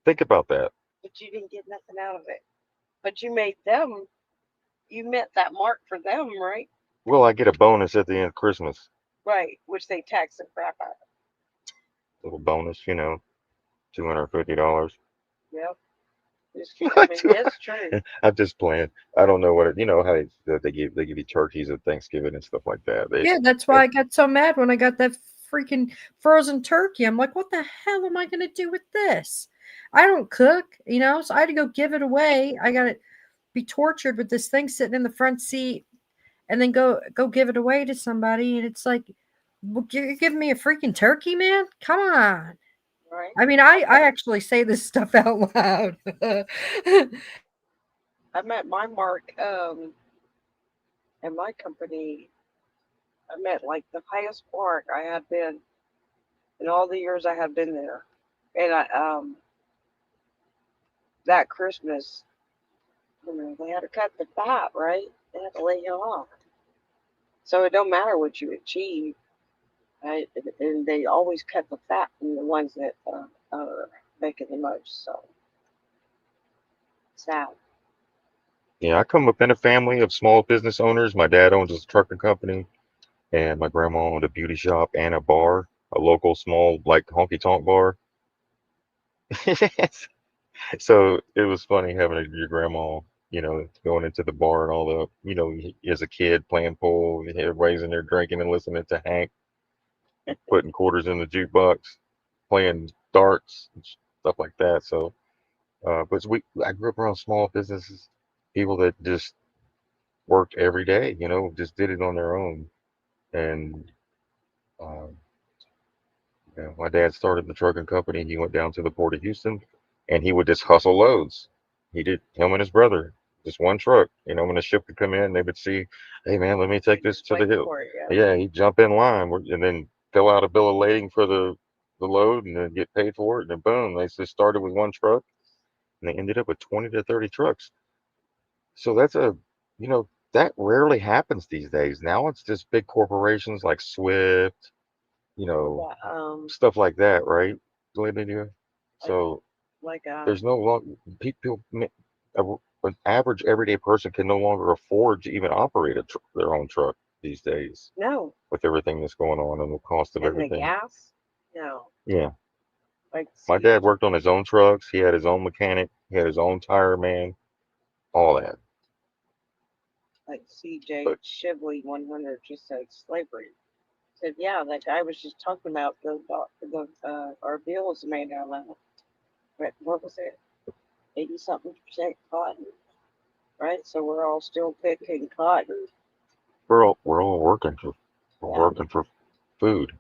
Think about that. But you didn't get nothing out of it. But you made them. You met that mark for them, right? Well, I get a bonus at the end of Christmas. Right. Which they tax the crap out of. Little bonus, $250. Yep. I mean, it's true. I'm just playing. I don't know what you know how they give you turkeys at Thanksgiving and stuff like that. Yeah, that's why I got so mad when I got that freaking frozen turkey. I'm like, what the hell am I going to do with this? I don't cook, so I had to go give it away. I got to be tortured with this thing sitting in the front seat and then go give it away to somebody. And it's like, well, you're giving me a freaking turkey, man? Come on. Right. I mean, I actually say this stuff out loud. I met my mark in my company. I met like the highest mark I had been in all the years I had been there. And that Christmas, they had to cut the fat, right? They had to lay you off. So it don't matter what you achieve, right? And they always cut the fat from the ones that are making the most. So sad. Yeah, I come up in a family of small business owners. My dad owns a trucking company, and my grandma owned a beauty shop and a bar, a local small like honky tonk bar. So it was funny having your grandma, going into the bar and all as a kid playing pool, everybody's in there drinking and listening to Hank, putting quarters in the jukebox, playing darts and stuff like that. So, I grew up around small businesses, people that just worked every day, just did it on their own. And, um, my dad started the trucking company. He went down to the port of Houston and he would just hustle loads. He did, him and his brother, just one truck. When the ship would come in, they would see, hey man, let me take this to the hill. Yeah, he'd jump in line and then fill out a bill of lading for the load and then get paid for it. And then boom, they just started with one truck and they ended up with 20 to 30 trucks. So that rarely happens these days. Now it's just big corporations like Swift, stuff like that, right? Glendia. So Like there's no longer people. An average everyday person can no longer afford to even operate their own truck these days. No. With everything that's going on and the cost of And everything. the gas? No. Yeah. Like My dad worked on his own trucks. He had his own mechanic. He had his own tire man. All that. Like CJ Shibley 100 just said slavery. Said, yeah, that guy was just talking about our bills made out of, what was it, 80-something% cotton, right? So we're all still picking cotton. We're all working for food.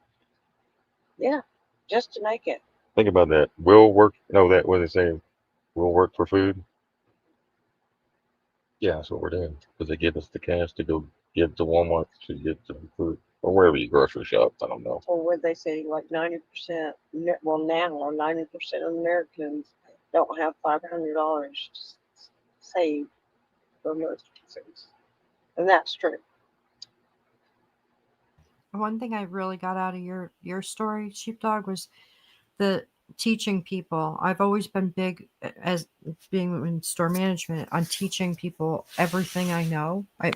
Yeah, just to make it. Think about that. We'll work. No, that what they say. We'll work for food. Yeah, that's what we're doing because they give us the cash to go get to Walmart to get some food or wherever you grocery shop. I don't know. Or would they say like 90%? Well, now 90% of Americans don't have $500 saved for most things, and that's true. One thing I really got out of your story, Sheepdog, was the teaching people. I've always been big as being in store management on teaching people everything I know. I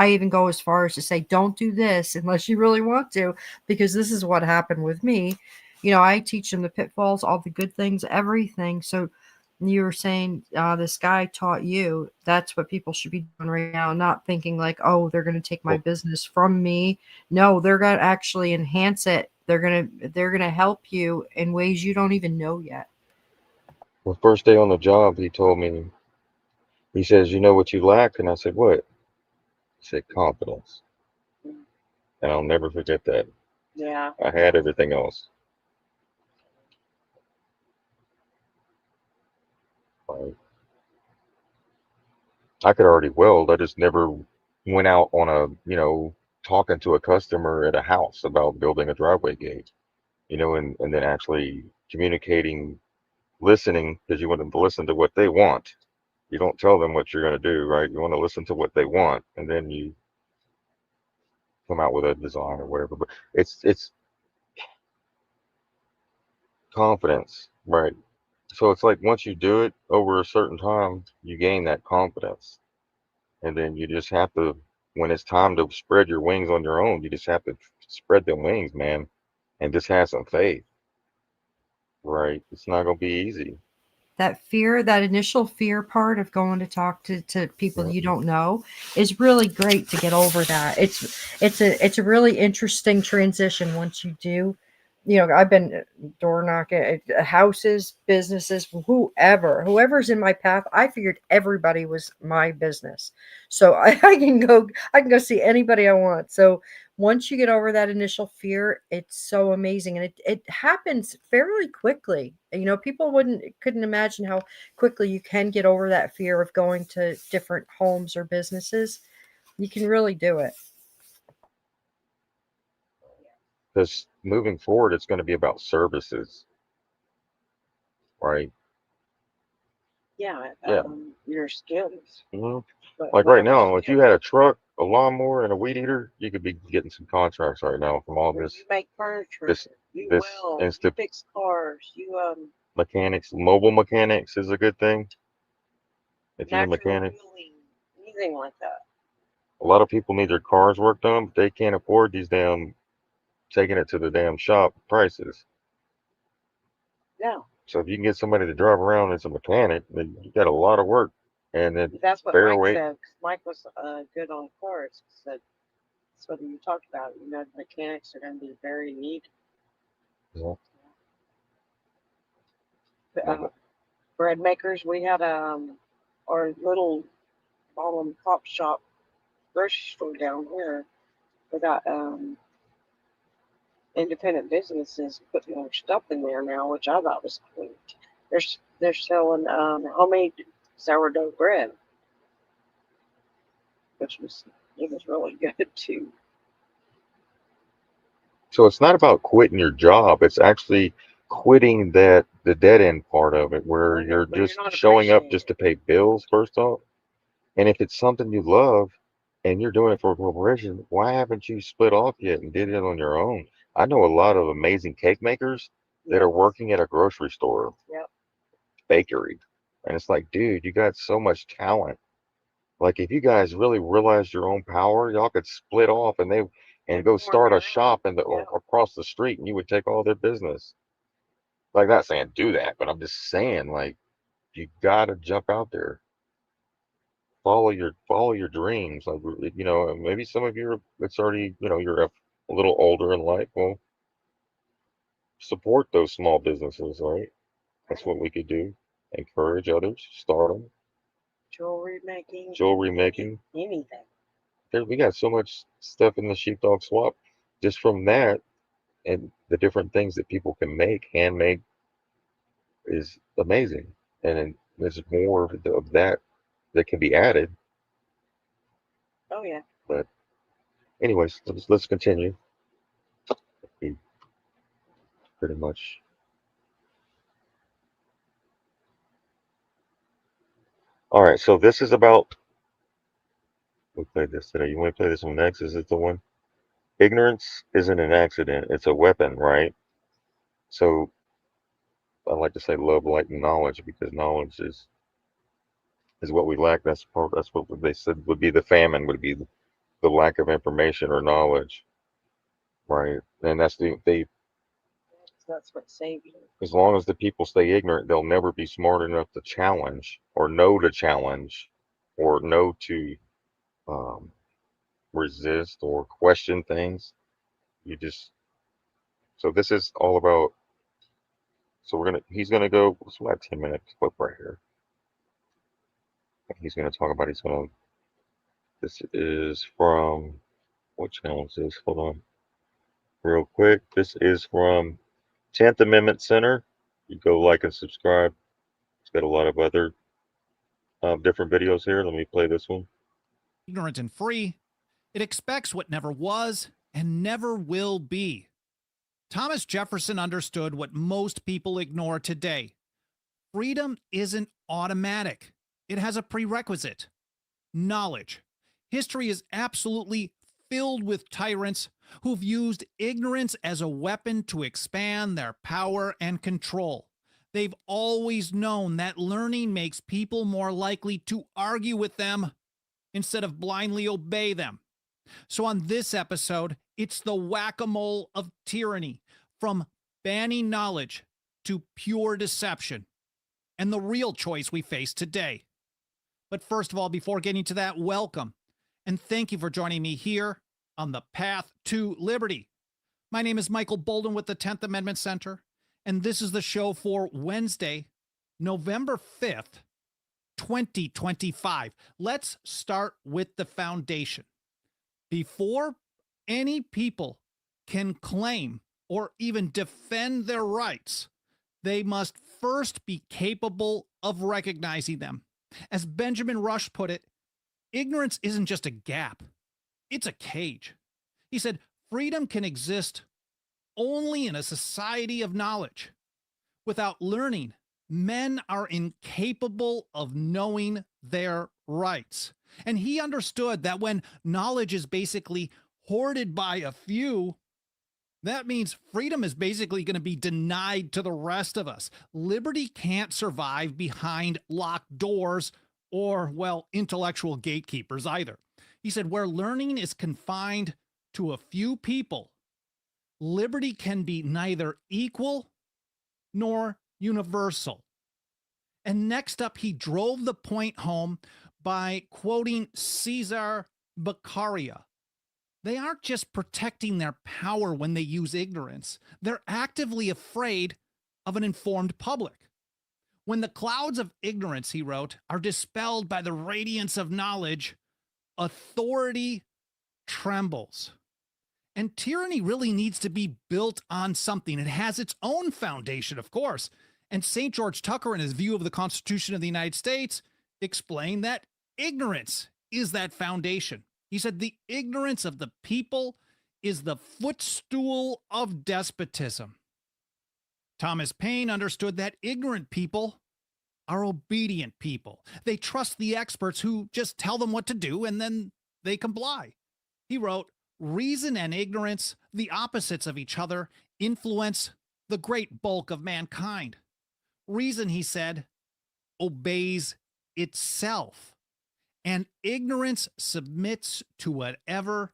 even go as far as to say, don't do this unless you really want to, because this is what happened with me. I teach them the pitfalls, all the good things, everything. So you were saying this guy taught you. That's what people should be doing right now, not thinking like, oh, they're going to take my business from me. No, they're going to actually enhance it. They're gonna help you in ways you don't even know yet. Well, first day on the job, he told me, He says, "You know what you lack?" And I said, "What?" He said, "Confidence." And I'll never forget that. Yeah. I had everything else. Like, I could already weld. I just never went out on a, talking to a customer at a house about building a driveway gate, and then actually communicating, listening, because you want them to listen to what they want. You don't tell them what you're going to do, right? You want to listen to what they want, and then you come out with a design or whatever. But it's confidence, right? So it's like once you do it over a certain time, you gain that confidence. And then you just have to, when it's time to spread your wings on your own, you just have to spread them wings, man, and just have some faith, right? It's not gonna be easy. That fear, that initial fear part of going to talk to people Yeah. you don't know is really great to get over that. It's a really interesting transition once you do. I've been door knocking at houses, businesses, whoever's in my path. I figured everybody was my business, so I can go see anybody I want. So once you get over that initial fear, it's so amazing, and it happens fairly quickly. People couldn't imagine how quickly you can get over that fear of going to different homes or businesses. You can really do it. Because moving forward, it's going to be about services, right? Yeah. Yeah. Your skills. hmm But Like right whatever now, if you skills. had a truck, a lawnmower, and a weed eater, you could be getting some contracts right now from all You this, make furniture. this, You this weld. You instant fix cars. You mechanics. Mobile mechanics is a good thing. If you're a natural mechanic, healing, anything like that. a lot of people need their cars worked on, but they can't afford these damn taking it to the damn shop prices. Yeah. So if you can get somebody to drive around as a mechanic, then you got a lot of work, and then That's what fair Mike weight. said. 'Cause Mike was good on cars. He said that's what you talked about. The mechanics are going to be very needed. Yeah. Uh, bread makers. We had our little call them pop shop grocery store down here. We got independent businesses putting their stuff in there now, which I thought was cool. They're selling homemade sourdough bread, which was really good too. So it's not about quitting your job. It's actually quitting the dead end part of it, where you're But you're just not showing up appreciating just to pay bills first off. And if it's something you love and you're doing it for a corporation, why haven't you split off yet and did it on your own? I know a lot of amazing cake makers that are working at a grocery store, Yep. bakery. And it's like, dude, you got so much talent. Like if you guys really realized your own power, y'all could split off and go start a shop across the street, and you would take all their business. Like not saying do that, but I'm just saying like you gotta jump out there, follow your dreams. Like maybe some of you it's already you're a little older in life. Well, support those small businesses, right? That's what we could do. Encourage others, start them. Jewelry making. Anything. We got so much stuff in the sheepdog swap just from that, and the different things that people can make, handmade, is amazing. And then there's more of that that can be added. Oh yeah. But anyways, let's continue. We pretty much. All right, so this is about. We played this today. You want to play this one next? Is it the one? Ignorance isn't an accident; it's a weapon, right? So I like to say love, light, and knowledge, because knowledge is what we lack. That's what they said would be the famine, would be the lack of information or knowledge, right? And That's what saved you. as long as the people stay ignorant, they'll never be smart enough to challenge or know to challenge or know to um, resist or question things. You just so this is all about. So he's gonna go. It's about 10 minutes clip right here. he's going to talk about. This is from, what channel is this? Hold on, real quick. This is from 10th Amendment Center. You go like and subscribe. It's got a lot of other different videos here. Let me play this one. Ignorant and free. It expects what never was and never will be. Thomas Jefferson understood what most people ignore today. Freedom isn't automatic. It has a prerequisite: knowledge. History is absolutely filled with tyrants who've used ignorance as a weapon to expand their power and control. They've always known that learning makes people more likely to argue with them instead of blindly obey them. So on this episode, it's the whack-a-mole of tyranny, from banning knowledge to pure deception, and the real choice we face today. But first of all, before getting to that, welcome, and thank you for joining me here on the path to liberty. My name is Michael Bolden with the 10th Amendment Center, and this is the show for Wednesday, November 5th, 2025. Let's start with the foundation. Before any people can claim or even defend their rights, they must first be capable of recognizing them. As Benjamin Rush put it, ignorance isn't just a gap, it's a cage. He said, freedom can exist only in a society of knowledge. Without learning, men are incapable of knowing their rights. And he understood that when knowledge is basically hoarded by a few, that means freedom is basically going to be denied to the rest of us. Liberty can't survive behind locked doors or, well, intellectual gatekeepers either. He said, where learning is confined to a few people, liberty can be neither equal nor universal. And next up, he drove the point home by quoting Caesar Beccaria. They aren't just protecting their power when they use ignorance. They're actively afraid of an informed public. When the clouds of ignorance, he wrote, are dispelled by the radiance of knowledge, authority trembles. And tyranny really needs to be built on something. It has its own foundation, of course. And St. George Tucker, in his view of the Constitution of the United States, explained that ignorance is that foundation. He said the ignorance of the people is the footstool of despotism. Thomas Paine understood that ignorant people are obedient people. They trust the experts who just tell them what to do and then they comply. He wrote, reason and ignorance, the opposites of each other, influence the great bulk of mankind. Reason, he said, obeys itself, and ignorance submits to whatever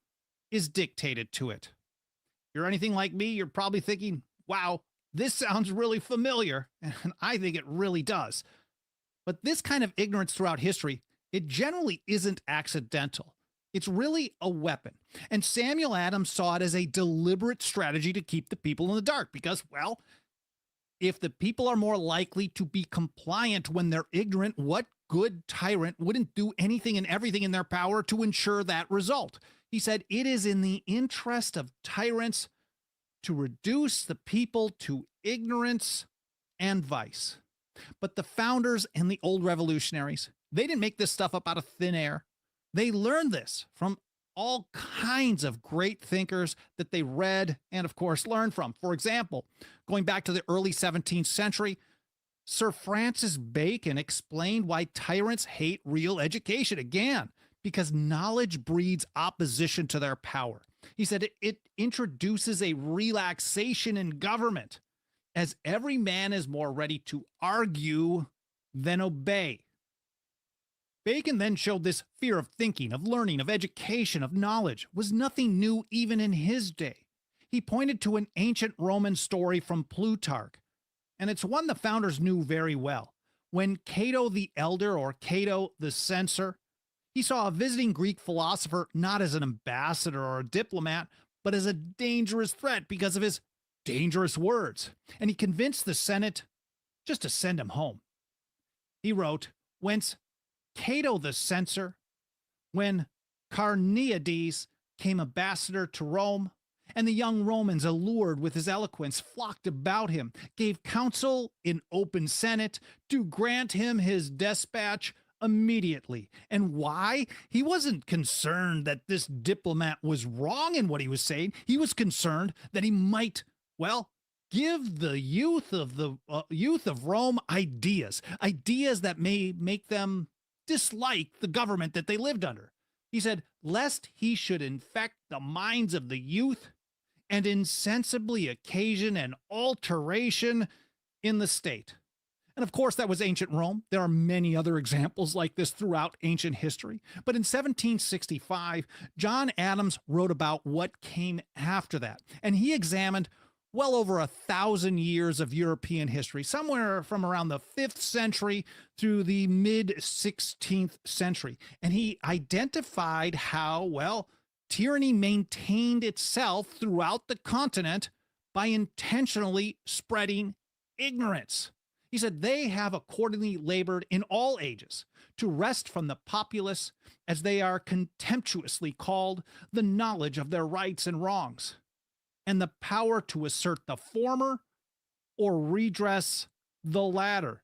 is dictated to it. If you're anything like me, you're probably thinking, wow, this sounds really familiar, and I think it really does. But this kind of ignorance throughout history, it generally isn't accidental. It's really a weapon. And Samuel Adams saw it as a deliberate strategy to keep the people in the dark because, well, if the people are more likely to be compliant when they're ignorant, what good tyrant wouldn't do anything and everything in their power to ensure that result? He said, it is in the interest of tyrants to reduce the people to ignorance and vice. But the founders and the old revolutionaries, they didn't make this stuff up out of thin air. They learned this from all kinds of great thinkers that they read and, of course, learned from. For example, going back to the early 17th century, Sir Francis Bacon explained why tyrants hate real education. Again, because knowledge breeds opposition to their power. He said it introduces a relaxation in government, as every man is more ready to argue than obey. Bacon then showed this fear of thinking, of learning, of education, of knowledge was nothing new even in his day. He pointed to an ancient Roman story from Plutarch, and it's one the founders knew very well. When Cato the Elder, or Cato the Censor, he saw a visiting Greek philosopher not as an ambassador or a diplomat, but as a dangerous threat because of his dangerous words, and he convinced the Senate just to send him home. He wrote, whence Cato the censor, when Carneades came ambassador to Rome, and the young Romans, allured with his eloquence, flocked about him, gave counsel in open senate to grant him his despatch immediately. And why? He wasn't concerned that this diplomat was wrong in what he was saying. He was concerned that he might, well, give the youth of Rome ideas that may make them dislike the government that they lived under. He said, lest he should infect the minds of the youth and insensibly occasion an alteration in the state. And of course, that was ancient Rome. There are many other examples like this throughout ancient history. But in 1765, John Adams wrote about what came after that. And he examined well over 1,000 years of European history, somewhere from around the 5th century through the mid-16th century. And he identified how, well, tyranny maintained itself throughout the continent by intentionally spreading ignorance. He said they have accordingly labored in all ages to wrest from the populace, as they are contemptuously called, the knowledge of their rights and wrongs, and the power to assert the former or redress the latter.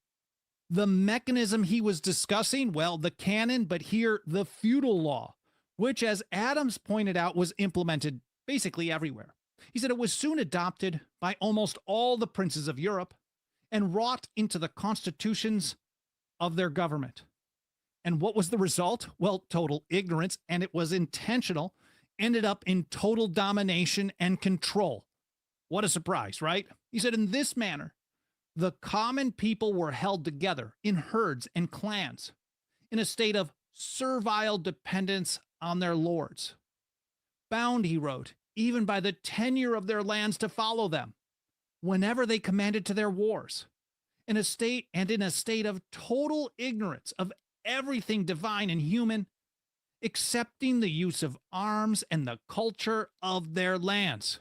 The mechanism he was discussing, well, the canon, but here the feudal law, which, as Adams pointed out, was implemented basically everywhere. He said it was soon adopted by almost all the princes of Europe and wrought into the constitutions of their government. And what was the result? Well, total ignorance, and it was intentional, ended up in total domination and control. What a surprise, right? He said, in this manner, the common people were held together in herds and clans, in a state of servile dependence on their lords, bound, he wrote, even by the tenure of their lands to follow them, whenever they commanded to their wars, in a state of total ignorance of everything divine and human, accepting the use of arms and the culture of their lands.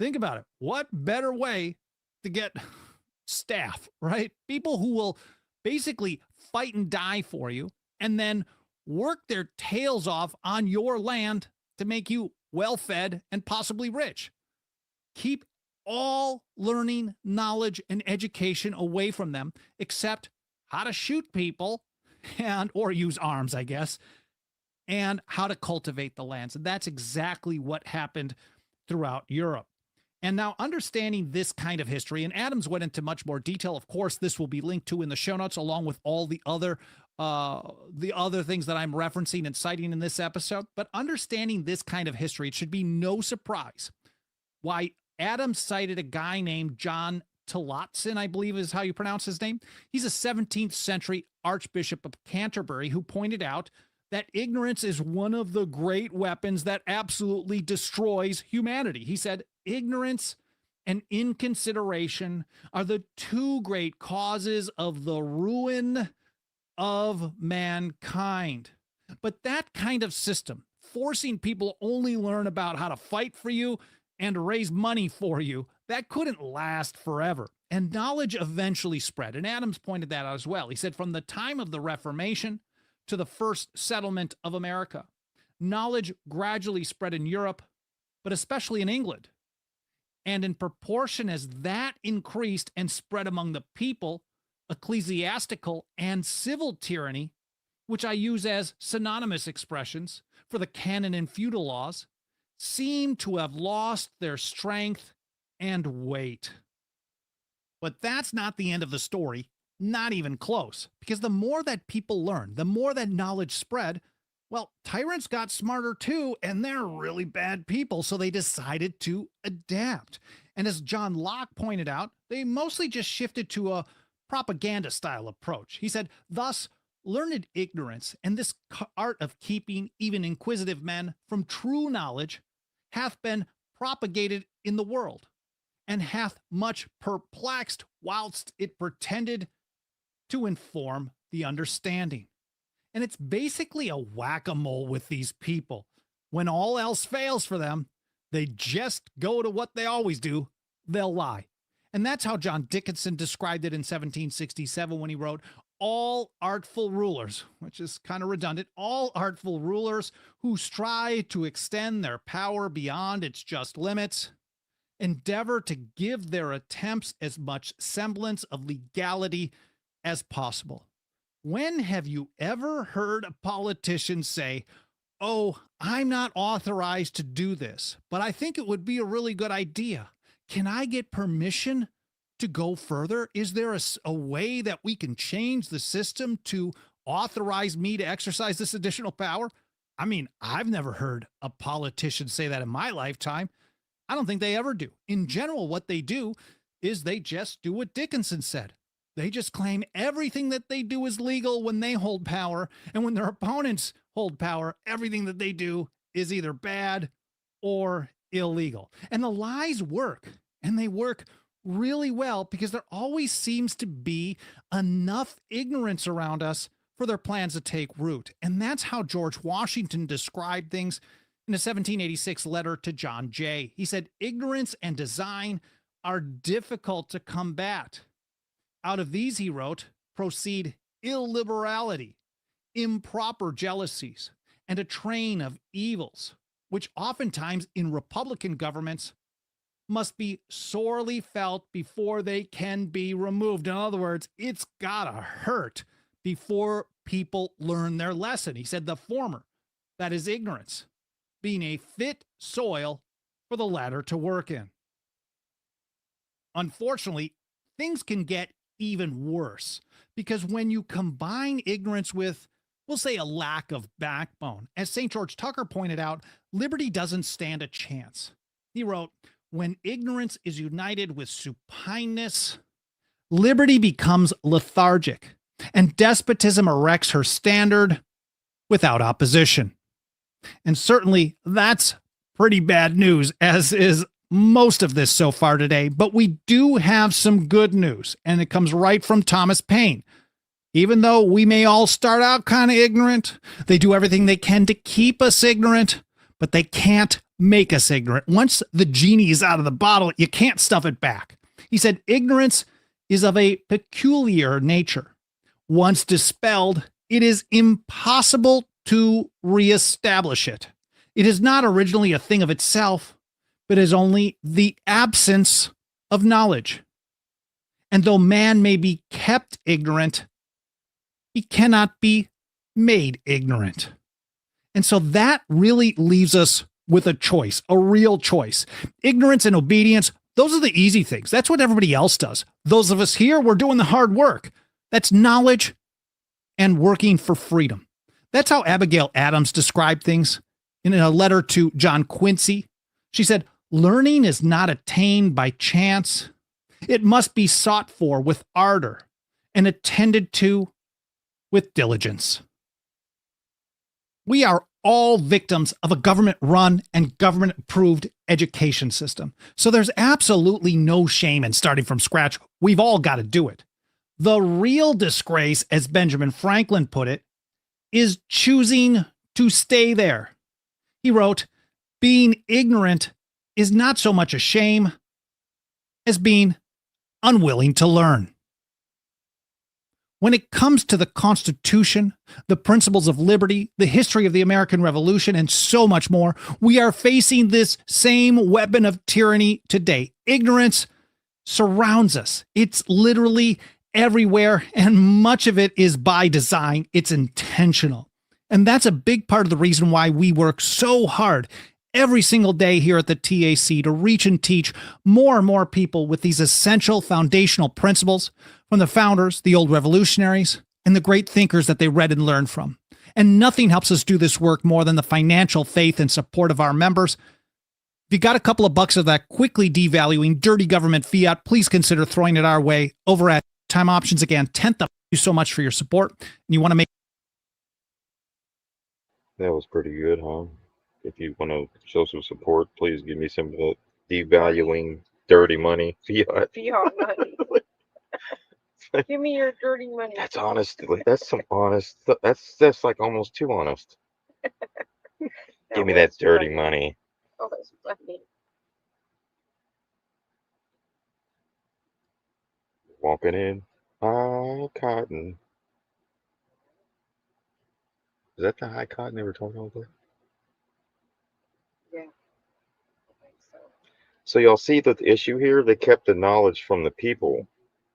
Think about it. What better way to get staff, right? People who will basically fight and die for you and then work their tails off on your land to make you well-fed and possibly rich. Keep all learning, knowledge, and education away from them, except how to shoot people or use arms, I guess, and how to cultivate the lands. And that's exactly what happened throughout Europe. And now, understanding this kind of history, and Adams went into much more detail. Of course, this will be linked to in the show notes, along with all the other things that I'm referencing and citing in this episode. But understanding this kind of history, it should be no surprise why Adams cited a guy named John Tillotson, I believe is how you pronounce his name. He's a 17th century Archbishop of Canterbury who pointed out that ignorance is one of the great weapons that absolutely destroys humanity. He said, ignorance and inconsideration are the two great causes of the ruin of mankind. But that kind of system, forcing people only learn about how to fight for you and to raise money for you, that couldn't last forever. And knowledge eventually spread. And Adams pointed that out as well. He said, from the time of the Reformation to the first settlement of America, knowledge gradually spread in Europe, but especially in England. And in proportion as that increased and spread among the people, ecclesiastical and civil tyranny, which I use as synonymous expressions for the canon and feudal laws, seem to have lost their strength and weight. But that's not the end of the story, not even close, because the more that people learn, the more that knowledge spread, well, tyrants got smarter too, and they're really bad people, so they decided to adapt. And as John Locke pointed out, they mostly just shifted to a propaganda-style approach. He said, thus, learned ignorance and this art of keeping even inquisitive men from true knowledge hath been propagated in the world, and hath much perplexed whilst it pretended to inform the understanding. And it's basically a whack-a-mole with these people. When all else fails for them, they just go to what they always do. They'll lie. And that's how John Dickinson described it in 1767 when he wrote, all artful rulers, which is kind of redundant, all artful rulers who strive to extend their power beyond its just limits, endeavor to give their attempts as much semblance of legality as possible. When have you ever heard a politician say, "Oh, I'm not authorized to do this, but I think it would be a really good idea. Can I get permission to go further? Is there a way that we can change the system to authorize me to exercise this additional power?" I mean, I've never heard a politician say that in my lifetime. I don't think they ever do. In general, what they do is they just do what Dickinson said. They just claim everything that they do is legal when they hold power. And when their opponents hold power, everything that they do is either bad or illegal. And the lies work. And they work really well because there always seems to be enough ignorance around us for their plans to take root. And that's how George Washington described things in a 1786 letter to John Jay. He said, "Ignorance and design are difficult to combat. Out of these," he wrote, "proceed illiberality, improper jealousies, and a train of evils, which oftentimes in republican governments must be sorely felt before they can be removed." In other words, it's gotta hurt before people learn their lesson. He said the former, that is ignorance, being a fit soil for the latter to work in. Unfortunately, things can get even worse because when you combine ignorance with, we'll say, a lack of backbone, as St. George Tucker pointed out, liberty doesn't stand a chance. He wrote, "When ignorance is united with supineness, liberty becomes lethargic, and despotism erects her standard without opposition." And certainly that's pretty bad news, as is most of this so far today. But we do have some good news, and it comes right from Thomas Paine. Even though we may all start out kind of ignorant, they do everything they can to keep us ignorant, but they can't make us ignorant. Once the genie is out of the bottle, you can't stuff it back. He said, "Ignorance is of a peculiar nature. Once dispelled, it is impossible to reestablish it. It is not originally a thing of itself, but is only the absence of knowledge. And though man may be kept ignorant, he cannot be made ignorant." And so that really leaves us with a choice, a real choice. Ignorance and obedience, those are the easy things. That's what everybody else does. Those of us here, we're doing the hard work. That's knowledge and working for freedom. That's how Abigail Adams described things in a letter to John Quincy. She said, "Learning is not attained by chance. It must be sought for with ardor and attended to with diligence." We are all victims of a government-run and government-approved education system. So there's absolutely no shame in starting from scratch. We've all got to do it. The real disgrace, as Benjamin Franklin put it, is choosing to stay there. He wrote, "Being ignorant is not so much a shame as being unwilling to learn." When it comes to the Constitution, the principles of liberty, the history of the American Revolution, and so much more, we are facing this same weapon of tyranny today. Ignorance surrounds us. It's literally everywhere, and much of it is by design. It's intentional. And that's a big part of the reason why we work so hard every single day here at the TAC to reach and teach more and more people with these essential foundational principles from the founders, the old revolutionaries, and the great thinkers that they read and learned from. And nothing helps us do this work more than the financial faith and support of our members. If you got a couple of bucks of that quickly devaluing dirty government fiat, please consider throwing it our way over at Time Options. Again, 10th up. Thank you so much for your support. And you want to make That was pretty good, huh? If you want to show some support, please give me some of the devaluing dirty money fiat. Fiat money. Give me your dirty money. That's honest. That's some honest. That's like almost too honest. Give me that dirty money. Oh, that's funny. Walking in, cotton. Is that the high cotton they were talking about there? Yeah. I think so. So y'all see the issue here? They kept the knowledge from the people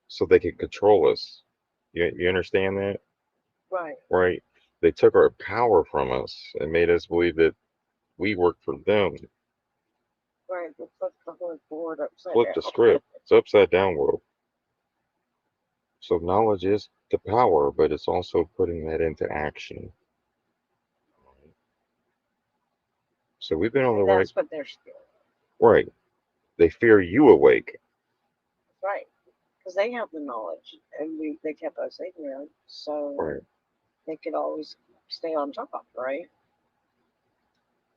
so they could control us. You understand that? Right. Right? They took our power from us and made us believe that we work for them. Right. They flipped the whole board upside Flip down. the script. It's upside down world. So knowledge is the power, but it's also putting that into action. So we've been on the And right. that's what they're scared. Right. They fear you awake. Right. Because they have the knowledge, and they kept us ignorant, so Right. they could always stay on top, right?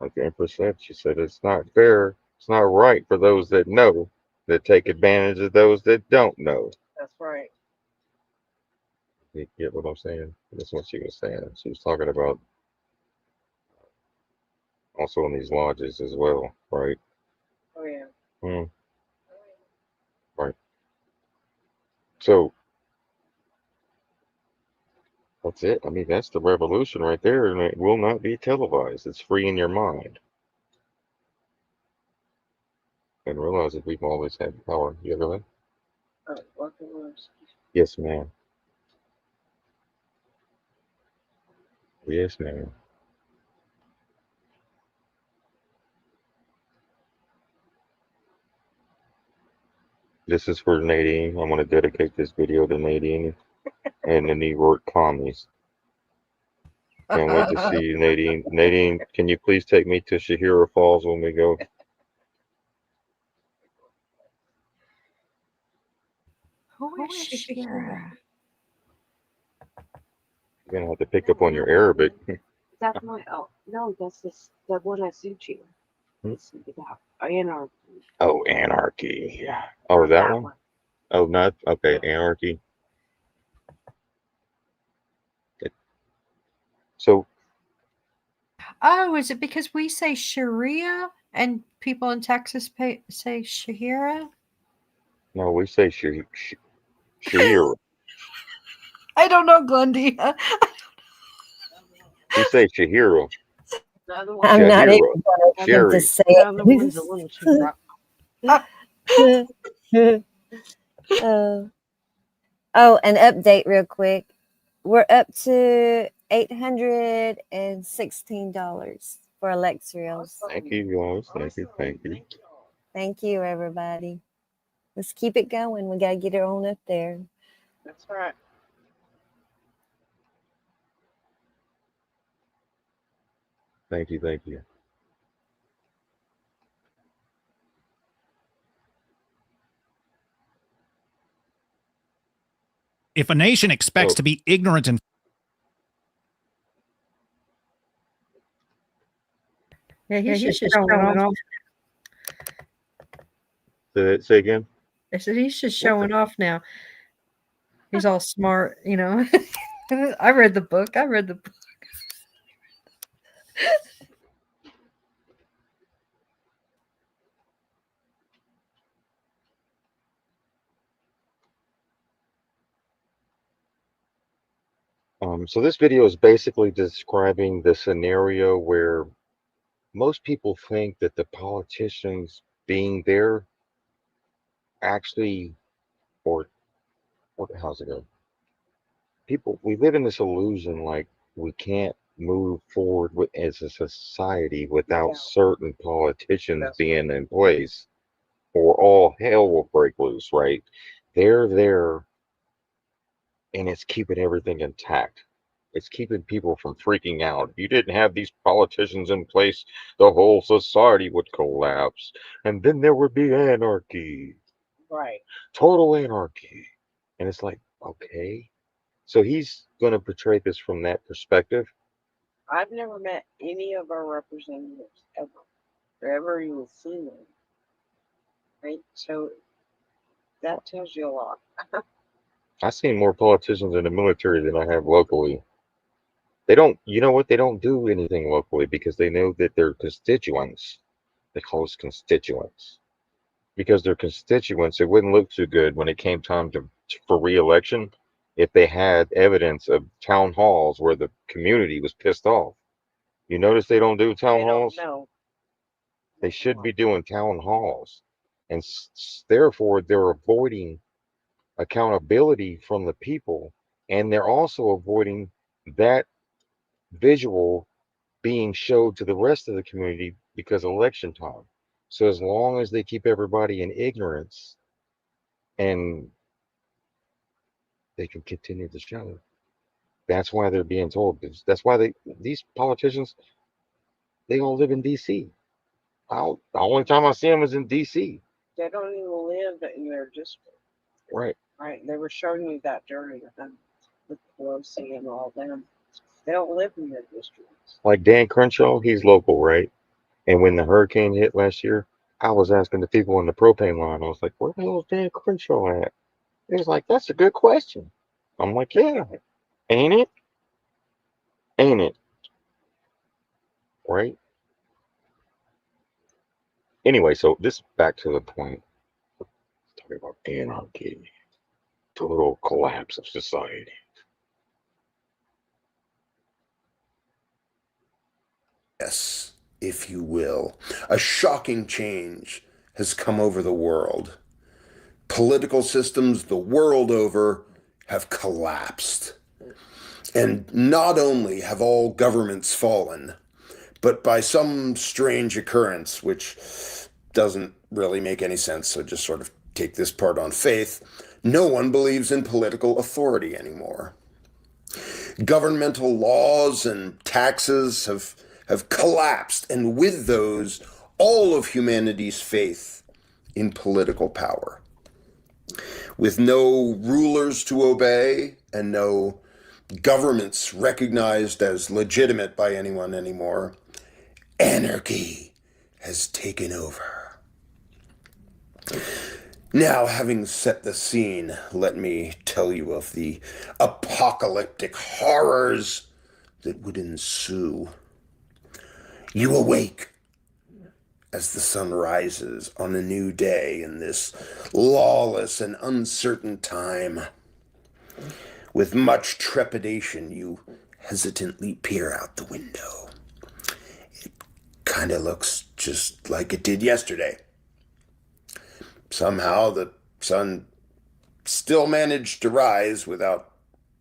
Like the Empress said, she said it's not fair. It's not right for those that know that take advantage of those that don't know. That's right. You get what I'm saying? That's what she was saying. She was talking about also in these lodges as well, right? Oh yeah. Hmm. Right. So that's it. I mean, that's the revolution right there, and it will not be televised. It's free in your mind. And realize that we've always had power. You ever been? Welcome rooms. Yes, ma'am. Yes, ma'am. This is for Nadine. I'm going to dedicate this video to Nadine and the New York commies. Can't wait to see you, Nadine. Nadine, can you please take me to Shahira Falls when we go? Who is Shakira? You're going to have to pick up on your Arabic. That's my no, that's the one I sent you. It's about anarchy. Oh, Anarchy. Yeah. Oh, that one? Oh, not okay. Anarchy. So, Oh, is it because we say Sharia and people in Texas say Shahira? no, we say Shahira. I don't know, Glendia. We say Shahira. The other one, I'm not even Shahira. going to attempt to Sherry. say the other one's a little too rough. it. Oh, an update real quick. We're up to $816 for Alexios. Thank you, guys. Thank you. Thank you. Thank you, everybody. Let's keep it going. We got to get it on up there. That's right. Thank you. Thank you. If a nation expects to be ignorant and Yeah, he's just showing off. Say again? I said he's just showing off now. He's all smart, you know. I read the book. So this video is basically describing the scenario where most people think that the politicians being there actually, or how's it go? People, we live in this illusion like we can't move forward as a society without certain politicians being in place, or all hell will break loose, right? They're there, and it's keeping everything intact. It's keeping people from freaking out. If you didn't have these politicians in place, the whole society would collapse, and then there would be anarchy, Right. total anarchy. And it's like, okay. So he's going to portray this from that perspective. I've never met any of our representatives ever, or ever even seen them. Right. So that tells you a lot. I've seen more politicians in the military than I have locally. They don't, you know what? They don't do anything locally because they know that their constituents, they call us constituents, because their constituents, it wouldn't look too good when it came time for re-election. if they had evidence of town halls where the community was pissed off. You notice they don't do town They don't halls? know. They should be doing town halls. And therefore, they're avoiding accountability from the people. And they're also avoiding that visual being showed to the rest of the community because of election time. So as long as they keep everybody in ignorance and they can continue the show, that's why they're being told. That's why these politicians, they all live in DC. The only time I see them is in DC. They don't even live in their district. Right. Right. They were showing me that during with Pelosi and all them. They don't live in their districts. Like Dan Crenshaw, he's local, right? And when the hurricane hit last year, I was asking the people in the propane line, I was like, where the hell is Dan Crenshaw at? He was like, that's a good question. I'm like, yeah, ain't it? Ain't it? Right? Anyway, so this back to the point. Talking about anarchy, total collapse of society. Yes, if you will. A shocking change has come over the world. Political systems the world over have collapsed. And not only have all governments fallen, but by some strange occurrence, which doesn't really make any sense, so just sort of take this part on faith, no one believes in political authority anymore. Governmental laws and taxes have collapsed, and with those, all of humanity's faith in political power. With no rulers to obey and no governments recognized as legitimate by anyone anymore, anarchy has taken over. Now, having set the scene, let me tell you of the apocalyptic horrors that would ensue. You awake as the sun rises on a new day in this lawless and uncertain time. With much trepidation, you hesitantly peer out the window. It kind of looks just like it did yesterday. Somehow the sun still managed to rise without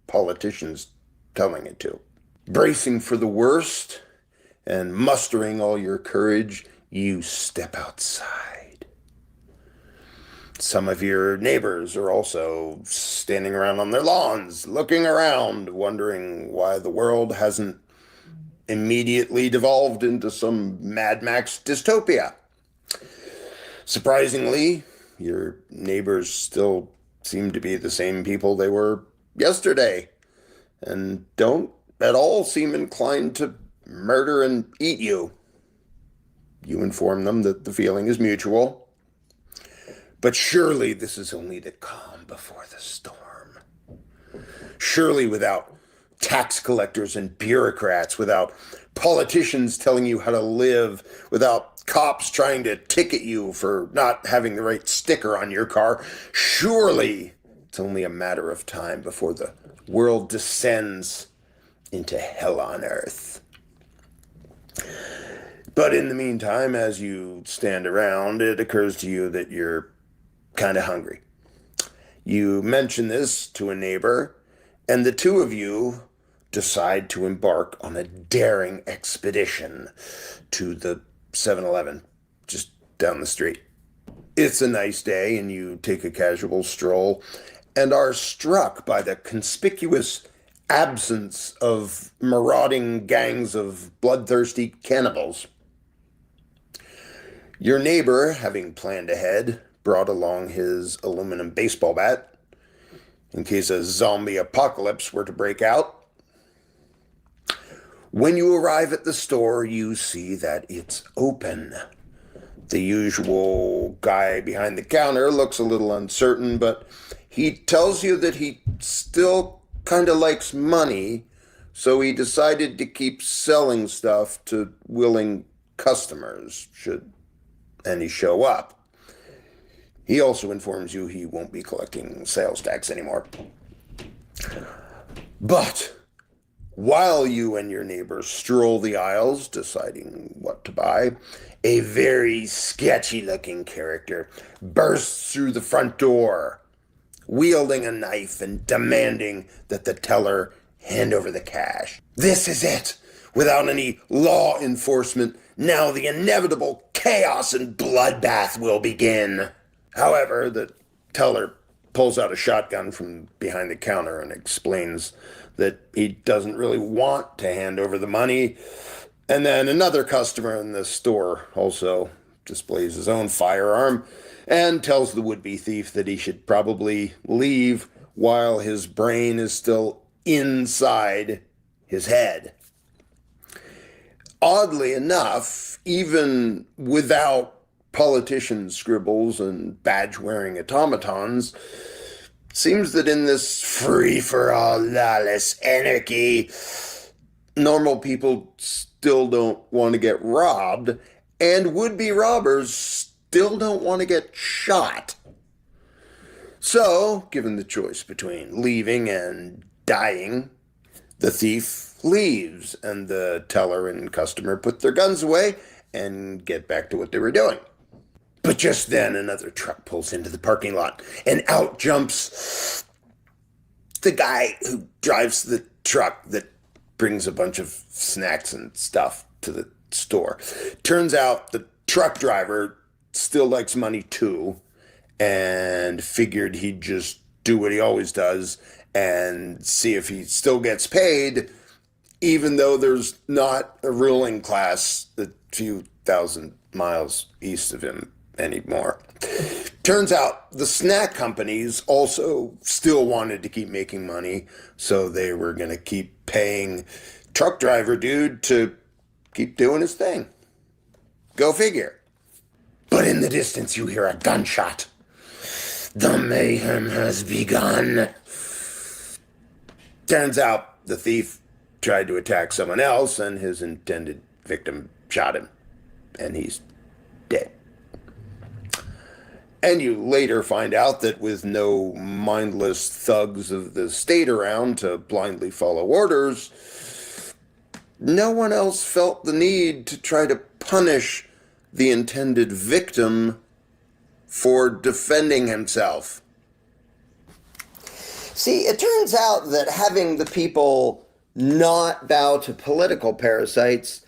politicians telling it to. Bracing for the worst and mustering all your courage, you step outside. Some of your neighbors are also standing around on their lawns, looking around, wondering why the world hasn't immediately devolved into some Mad Max dystopia. Surprisingly, your neighbors still seem to be the same people they were yesterday, and don't at all seem inclined to murder and eat you. You inform them that the feeling is mutual. But surely this is only the calm before the storm. Surely without tax collectors and bureaucrats, without politicians telling you how to live, without cops trying to ticket you for not having the right sticker on your car, surely it's only a matter of time before the world descends into hell on earth. But in the meantime, as you stand around, it occurs to you that you're kind of hungry. You mention this to a neighbor, and the two of you decide to embark on a daring expedition to the 7-Eleven just down the street. It's a nice day, and you take a casual stroll and are struck by the conspicuous absence of marauding gangs of bloodthirsty cannibals. Your neighbor, having planned ahead, brought along his aluminum baseball bat in case a zombie apocalypse were to break out. When you arrive at the store, you see that it's open. The usual guy behind the counter looks a little uncertain, but he tells you that he still kind of likes money, so he decided to keep selling stuff to willing customers, should any show up. He also informs you he won't be collecting sales tax anymore. But while you and your neighbors stroll the aisles deciding what to buy, a very sketchy-looking character bursts through the front door, wielding a knife and demanding that the teller hand over the cash. This is it! Without any law enforcement, now the inevitable chaos and bloodbath will begin. However, the teller pulls out a shotgun from behind the counter and explains that he doesn't really want to hand over the money. And then another customer in the store also displays his own firearm and tells the would-be thief that he should probably leave while his brain is still inside his head. Oddly enough, even without politician scribbles and badge-wearing automatons, seems that in this free-for-all lawless anarchy, normal people still don't want to get robbed, and would-be robbers still don't want to get shot. So, given the choice between leaving and dying, the thief leaves, and the teller and customer put their guns away and get back to what they were doing. But just then, another truck pulls into the parking lot, and out jumps the guy who drives the truck that brings a bunch of snacks and stuff to the store. Turns out the truck driver still likes money too, and figured he'd just do what he always does and see if he still gets paid, even though there's not a ruling class a few thousand miles east of him anymore. Turns out the snack companies also still wanted to keep making money, so they were going to keep paying truck driver dude to keep doing his thing. Go figure. But in the distance you hear a gunshot. The mayhem has begun. Turns out the thief tried to attack someone else, and his intended victim shot him, and he's dead. And you later find out that with no mindless thugs of the state around to blindly follow orders, no one else felt the need to try to punish the intended victim for defending himself. See, it turns out that having the people not bow to political parasites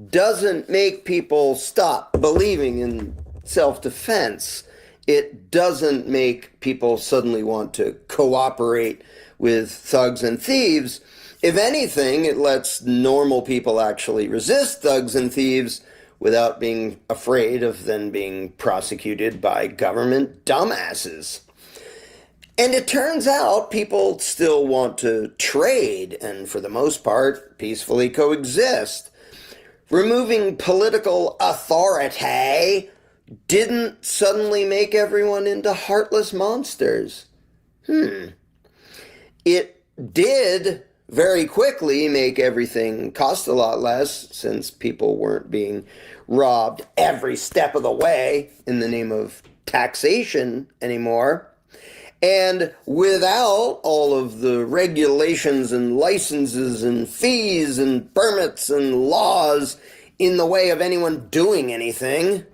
doesn't make people stop believing in self-defense. It doesn't make people suddenly want to cooperate with thugs and thieves. If anything, it lets normal people actually resist thugs and thieves without being afraid of then being prosecuted by government dumbasses. And it turns out people still want to trade and, for the most part, peacefully coexist. Removing political authority didn't suddenly make everyone into heartless monsters. It did very quickly make everything cost a lot less, since people weren't being robbed every step of the way in the name of taxation anymore. And without all of the regulations and licenses and fees and permits and laws in the way of anyone doing anything,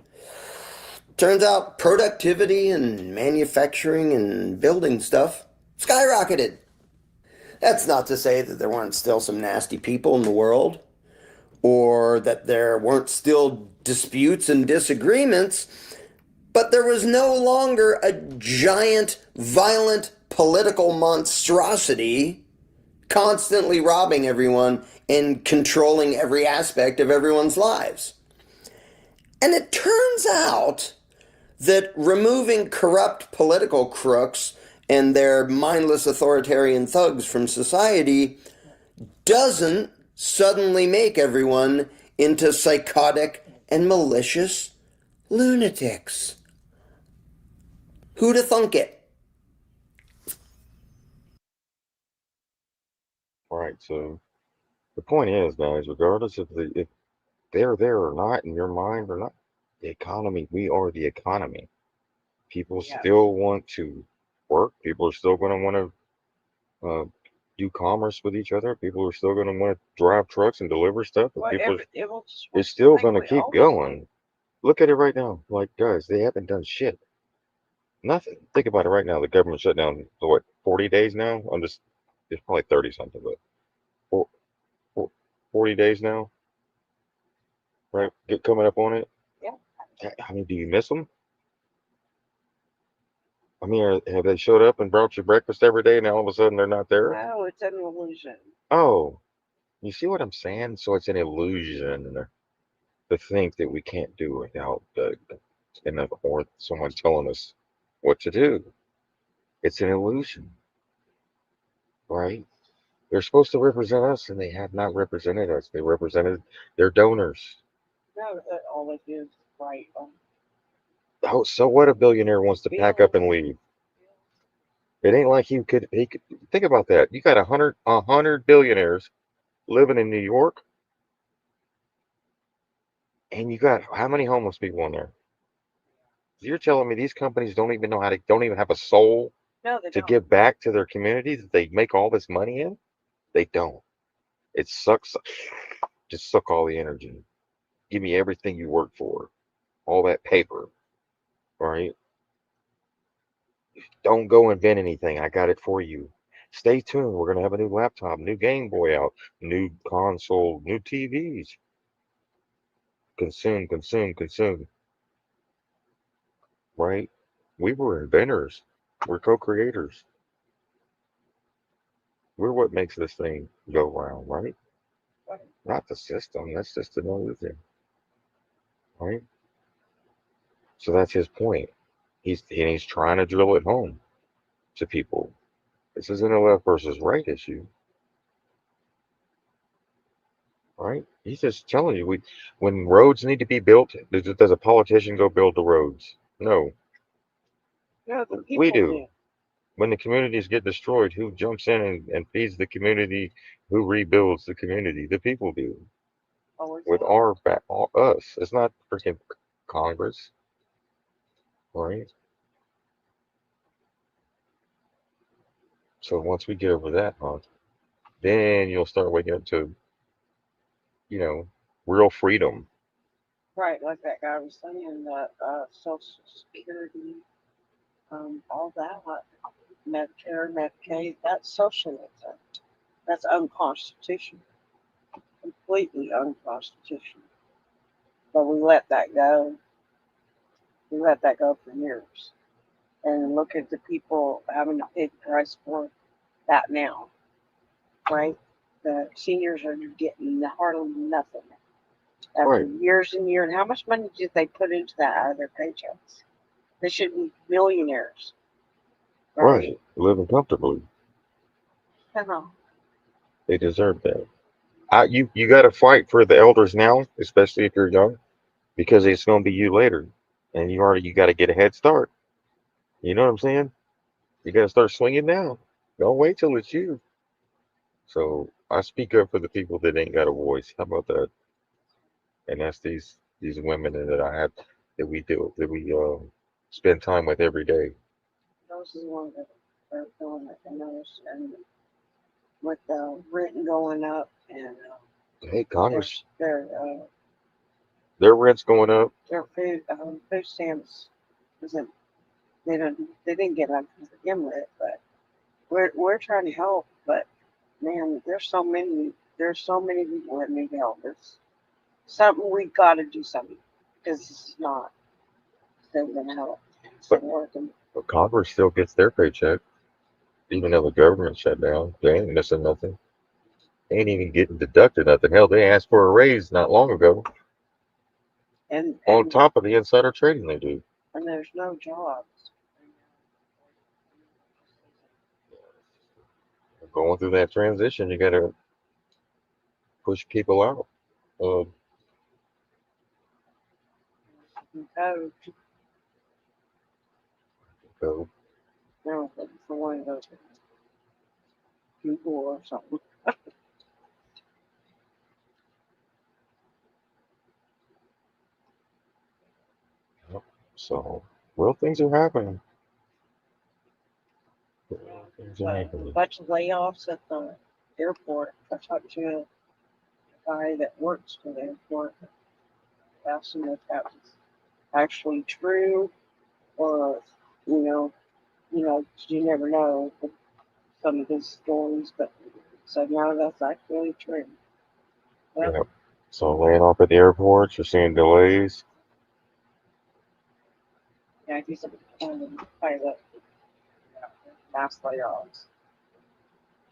turns out productivity and manufacturing and building stuff skyrocketed. That's not to say that there weren't still some nasty people in the world, or that there weren't still disputes and disagreements, but there was no longer a giant, violent political monstrosity constantly robbing everyone and controlling every aspect of everyone's lives. And it turns out that removing corrupt political crooks and their mindless authoritarian thugs from society doesn't suddenly make everyone into psychotic and malicious lunatics. Who'da thunk it? Right. So the point is, guys, regardless of if they're there or not in your mind or not, the economy, we are the economy. People still want to work. People are still going to want to do commerce with each other. People are still going to want to drive trucks and deliver stuff. But Well, people, it will just it's still like going to we keep always going. Look at it right now. Like, guys, they haven't done shit. Nothing. Think about it right now. The government shut down for what, 40 days now? It's probably 30 something, but four, 40 days now, right? Get coming up on it. Yeah. I mean, do you miss them? I mean, have they showed up and brought you breakfast every day and all of a sudden they're not there? No, it's an illusion. Oh, you see what I'm saying? So it's an illusion to think that we can't do without or someone telling us what to do. It's an illusion, right? They're supposed to represent us, and they have not represented us. They represented their donors. No, that all they do is write on Oh, so what? A billionaire wants to pack up and leave. It ain't like he could think about that. You got a hundred billionaires living in New York, and you got how many homeless people in there? You're telling me these companies don't even know don't even have a soul No, they to don't. give back to their communities that they make all this money in? They don't. It sucks. Just suck all the energy. Give me everything you work for, all that paper, right? Don't go invent anything. I got it for you. Stay tuned. We're gonna have a new laptop, new Game Boy out, new console, new TVs. Consume, consume, consume. Right? We were inventors. We're co-creators. We're what makes this thing go round, right? Not the system. That's just an illusion, right? So that's his point. He's trying to drill it home to people. This isn't a left versus right issue, right? He's just telling you when roads need to be built, does a politician go build the roads? No, No, the we people do. do. When the communities get destroyed, who jumps in and feeds the community? Who rebuilds the community? The people do. Always With have. our back, us. It's not freaking Congress, right? So once we get over that hump, then you'll start waking up to, you know, real freedom. Right, like that guy was saying that Social Security, all that, like Medicare, Medicaid, that's socialism. That's unconstitutional, completely unconstitutional. But we let that go. We let that go for years. And look at the people having to pay the price for that now, right? The seniors are getting hardly nothing after Right, years and years. And how much money did they put into that out of their paychecks? They should be millionaires, right? right. Living comfortably. Uh-huh. They deserve that. You got to fight for the elders now, especially if you're young, because it's going to be you later, and you got to get a head start. You know what I'm saying? You got to start swinging now. Don't wait till it's you. So I speak up for the people that ain't got a voice. How about that? And that's these women that I have that we spend time with every day. Those are the ones that are feeling it the most. And with the rent going up and Hey, their Congress, their their rent's going up. their food stamps isn't they didn't get up to begin with, but we're trying to help. But man, there's so many people that need help. It's something we got to do something because this is not still gonna help. It's But, not working. but Congress still gets their paycheck, even though the government shut down. They ain't missing nothing. They ain't even getting deducted nothing. Hell, they asked for a raise not long ago, And on and top of the insider trading they do. and there's no jobs. Going through that transition, you got to push people out. Uh, Oh, so, no, for one of those people or something. so, real things are happening. A bunch of layoffs at the airport. I talked to a guy that works for the airport. Asked him if that was actually true, or you never know with some of his stories, but so now that's actually true. Well, Yep. So laying off at the airports, you're seeing delays. yeah, he's a pilot, mass layoffs.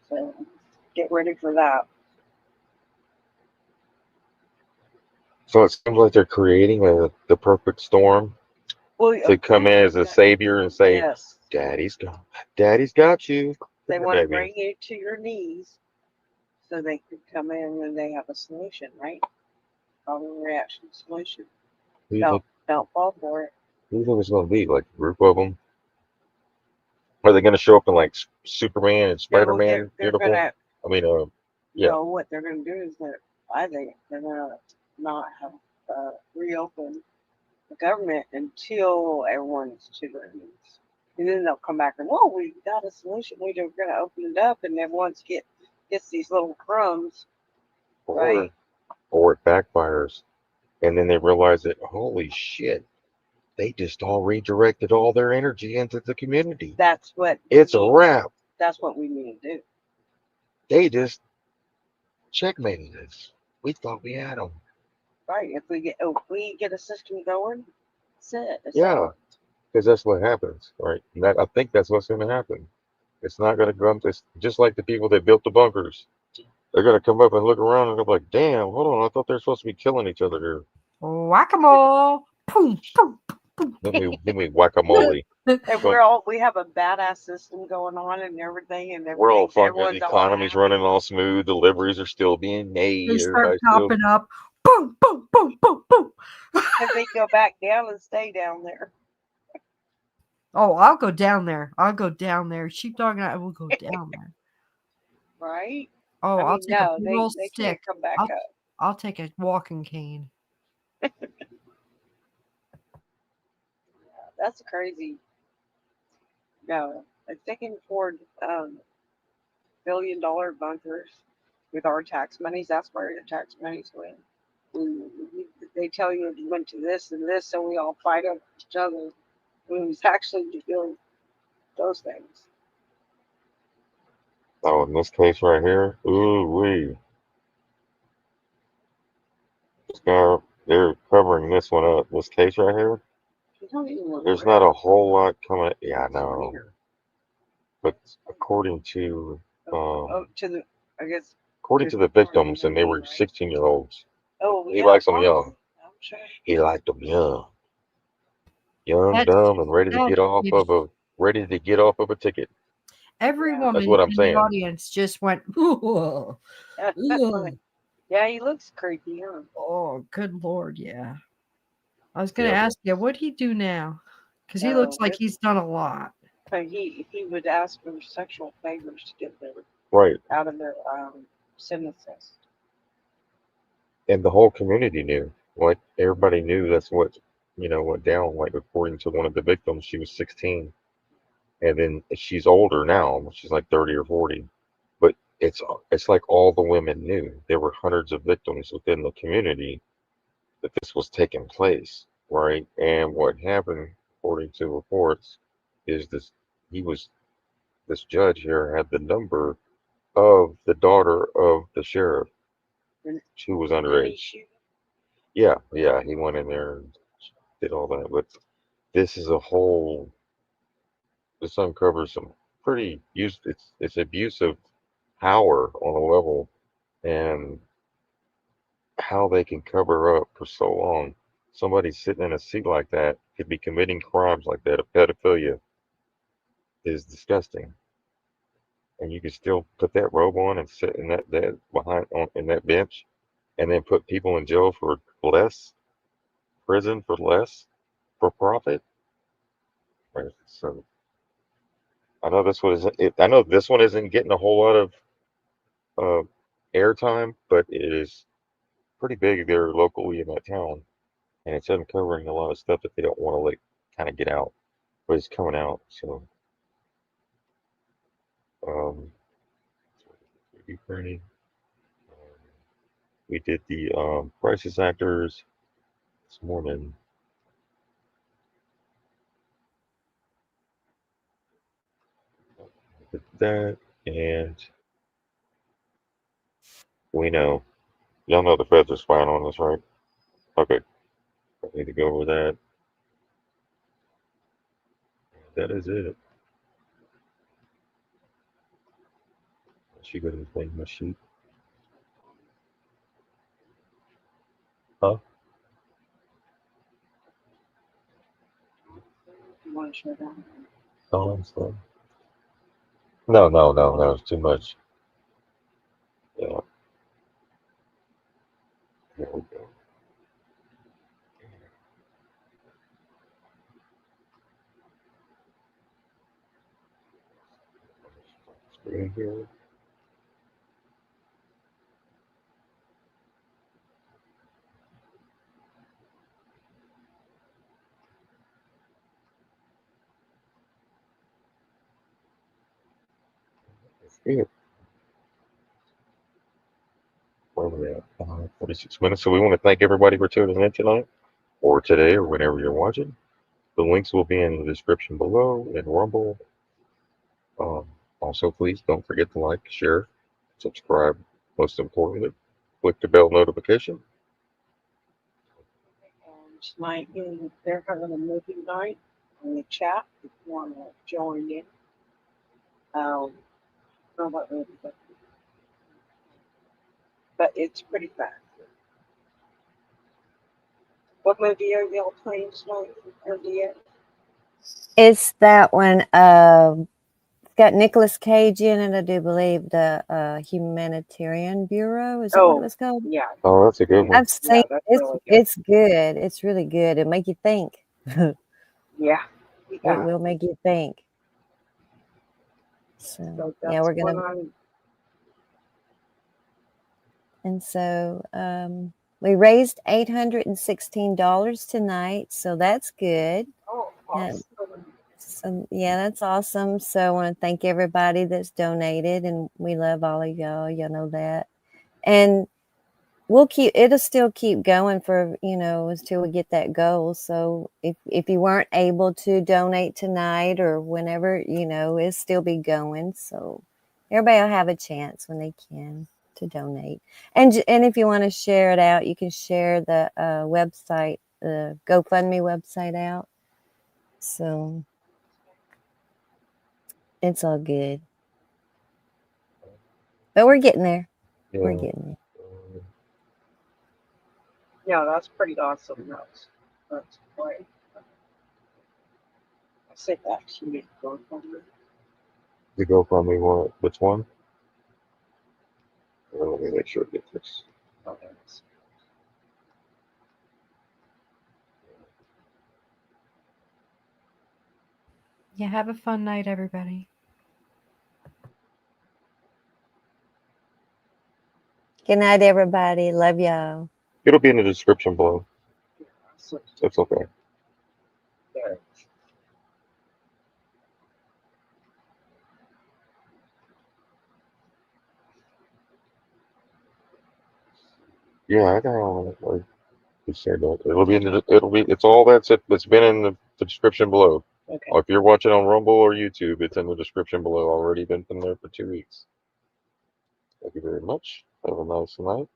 So get ready for that. So it seems like they're creating the perfect storm Well, to come in as a savior and say, yes, Daddy's got you. they Here, want to baby. bring you to your knees so they could come in and they have a solution, right? Problem, reaction, solution. Who do you think, Don't fall for it. who do you think it's going to be? Like a group of them? Are they going to show up in like Superman and No, Spider-Man they're uniform? gonna. I mean, yeah. No, what they're gonna do is I think they're gonna not have reopen the government until everyone's to their knees. And then they'll come back and, whoa, we got a solution. We're going to open it up, and everyone's gets these little crumbs, right? Or it backfires. And then they realize that, holy shit, they just all redirected all their energy into the community. That's what It's a wrap. That's what we need to do, They just checkmated us. We thought we had them. right? If we get a system going, that's it. It's Yeah, over. because that's what happens, right? And that, I think that's what's going to happen. It's not going to come. It's just like the people that built the bunkers. They're going to come up and look around and they'll be like, damn, hold on. I thought they're supposed to be killing each other here. Whack-a-mole. Boom, boom, boom. Then we whack-a-mole. And we have a badass system going on and everything, and We're all fucking, everyone's the economy's running all smooth. Deliveries are still being made. They start Everybody's still, popping up. Boom, boom, boom, boom, boom. and they go back down and stay down there. Oh, I'll go down there. I'll go down there. Sheepdog and I will go down there. Right? Oh, I'll take a big old they stick. can't come back I'll, up. I'll take a walking cane. That's crazy. No, if they can afford $1 billion bunkers with our tax monies, that's where your tax monies went. They tell you you went to this and this, so we all fight over each other. When it's actually to build those things. oh, in this case right here, ooh wee. They're covering this one up. This case right here, You don't even want there's to not a whole lot coming. Yeah, I know. But according to I guess. according to the victims, and they were 16-year-olds. Oh, He yeah, likes them young. I'm sure. He liked them young, That's dumb, and ready to that get off is- of a ticket. every Yeah. woman That's what I'm in saying. the audience just went, ooh, ooh. Yeah, he looks creepy, huh? Oh, good Lord, yeah. I was going to Yeah. ask you, what'd he do now? Because he looks like he's done a lot. He would ask for sexual favors to get them Right. out of their sentences. And the whole community knew. Like everybody knew that's what went down. Like according to one of the victims, she was 16, and then she's older now. She's like 30 or 40. But it's like all the women knew. There were hundreds of victims within the community that this was taking place, right? And what happened, according to reports, is this judge here had the number of the daughter of the sheriff who was underage. Yeah, he went in there and did all that. But this is this uncovers some pretty it's abuse of power on a level, and how they can cover up for so long. Somebody sitting in a seat like that could be committing crimes like that. A pedophilia is disgusting, and you can still put that robe on and sit in that in that bench, and then put people in jail for less, prison for less, for profit. Right. So I know this one isn't. I know this one isn't getting a whole lot of airtime, but it is pretty big there locally in that town, and it's uncovering a lot of stuff that they don't want to let kind of get out, but it's coming out. So Um, 3D printing. We did the crisis actors this morning. Did that, and we know. Y'all know the feds are spying on us, right? Okay. I need to go over that. That is it. She got to play my sheet. Huh? You want to share that? Stuff. No. It's too much. Yeah. There we go. Screen here. That's it. Where we at? 46 minutes. So we want to thank everybody for tuning in tonight, or today, or whenever you're watching. The links will be in the description below in Rumble. Also, please don't forget to like, share, subscribe. Most importantly, click the bell notification. Tonight, they're having a movie night in the chat if you want to join in. I don't know what movie, but it's pretty fast. What movie are y'all playing tonight? It's that one. It's got Nicolas Cage in it. I do believe the Humanitarian Bureau. Is that what it was called? Yeah. Oh, that's a good one. I've seen that's it's really good. it's good. It's really good. It make you think. Yeah. It will make you think. So yeah, we're gonna. And so we raised $816 tonight, so that's good. Oh, awesome. So yeah, that's awesome. So I want to thank everybody that's donated, and we love all of y'all. Y'all know that. And it'll still keep going for, until we get that goal. So if you weren't able to donate tonight or whenever, it'll still be going. So everybody will have a chance when they can to donate. And if you want to share it out, you can share the website, the GoFundMe website out. So it's all good. But we're getting there. Yeah. We're getting there. Yeah, that's pretty awesome. That's great. I said that to me. The GoFundMe one. Which one? Let me make sure it gets this. Okay. Yeah, have a fun night, everybody. Good night, everybody. Love y'all. It'll be in the description below. That's okay. Yeah, I got like you said that. It's all that's been in the description below. Okay. If you're watching on Rumble or YouTube, it's in the description below. Already been in there for 2 weeks. Thank you very much. Have a nice night.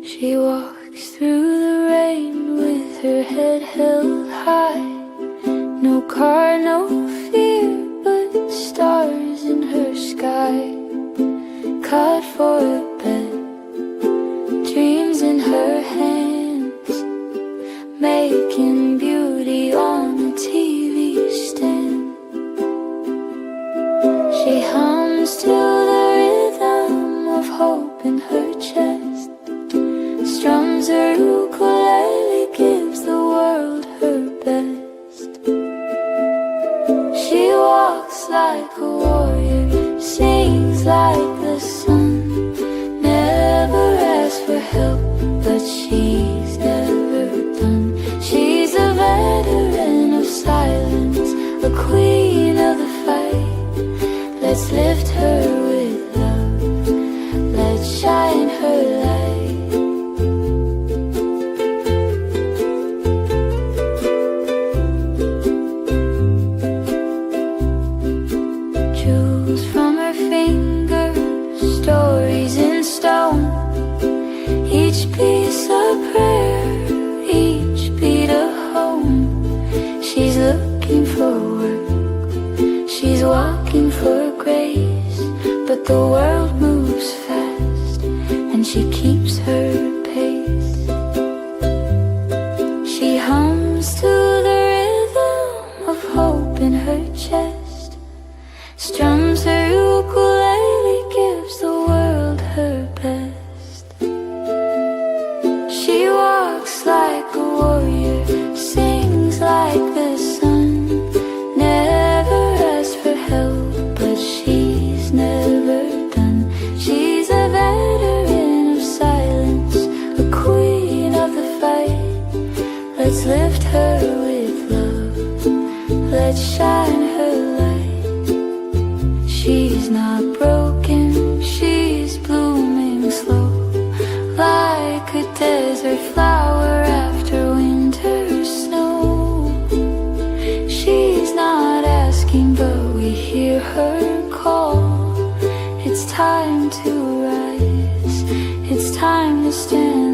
She walks through the rain with her head held high. No car, no fear, but stars in her sky. Cut for a bed, dreams in her hands, making beauty on a TV stand. She hums to the rhythm of hope hope in her chest, strums her ukulele, gives the world her best. She walks like a warrior, sings like the sun, never asks for help, but she's never done. She's a veteran of silence, a queen of the fight. Let's lift her with love, let's shine her light. Jewels from her fingers, stories in stone, each piece a prayer, each beat a home. She's looking for work, she's walking for grace, but the world moves fast and she keeps her pace. She hums to the rhythm of hope in her chest, strums her ukulele, gives the world her best. She walks like a warrior, sings like the sun, never asks for help, but she's never done. She's a veteran of silence, a queen of the fight. Let's lift her with love, let's shine her light. She's not broken, she's blooming slow, like a desert flower after winter snow. She's not asking, but we hear her call. It's time to rise, it's time to stand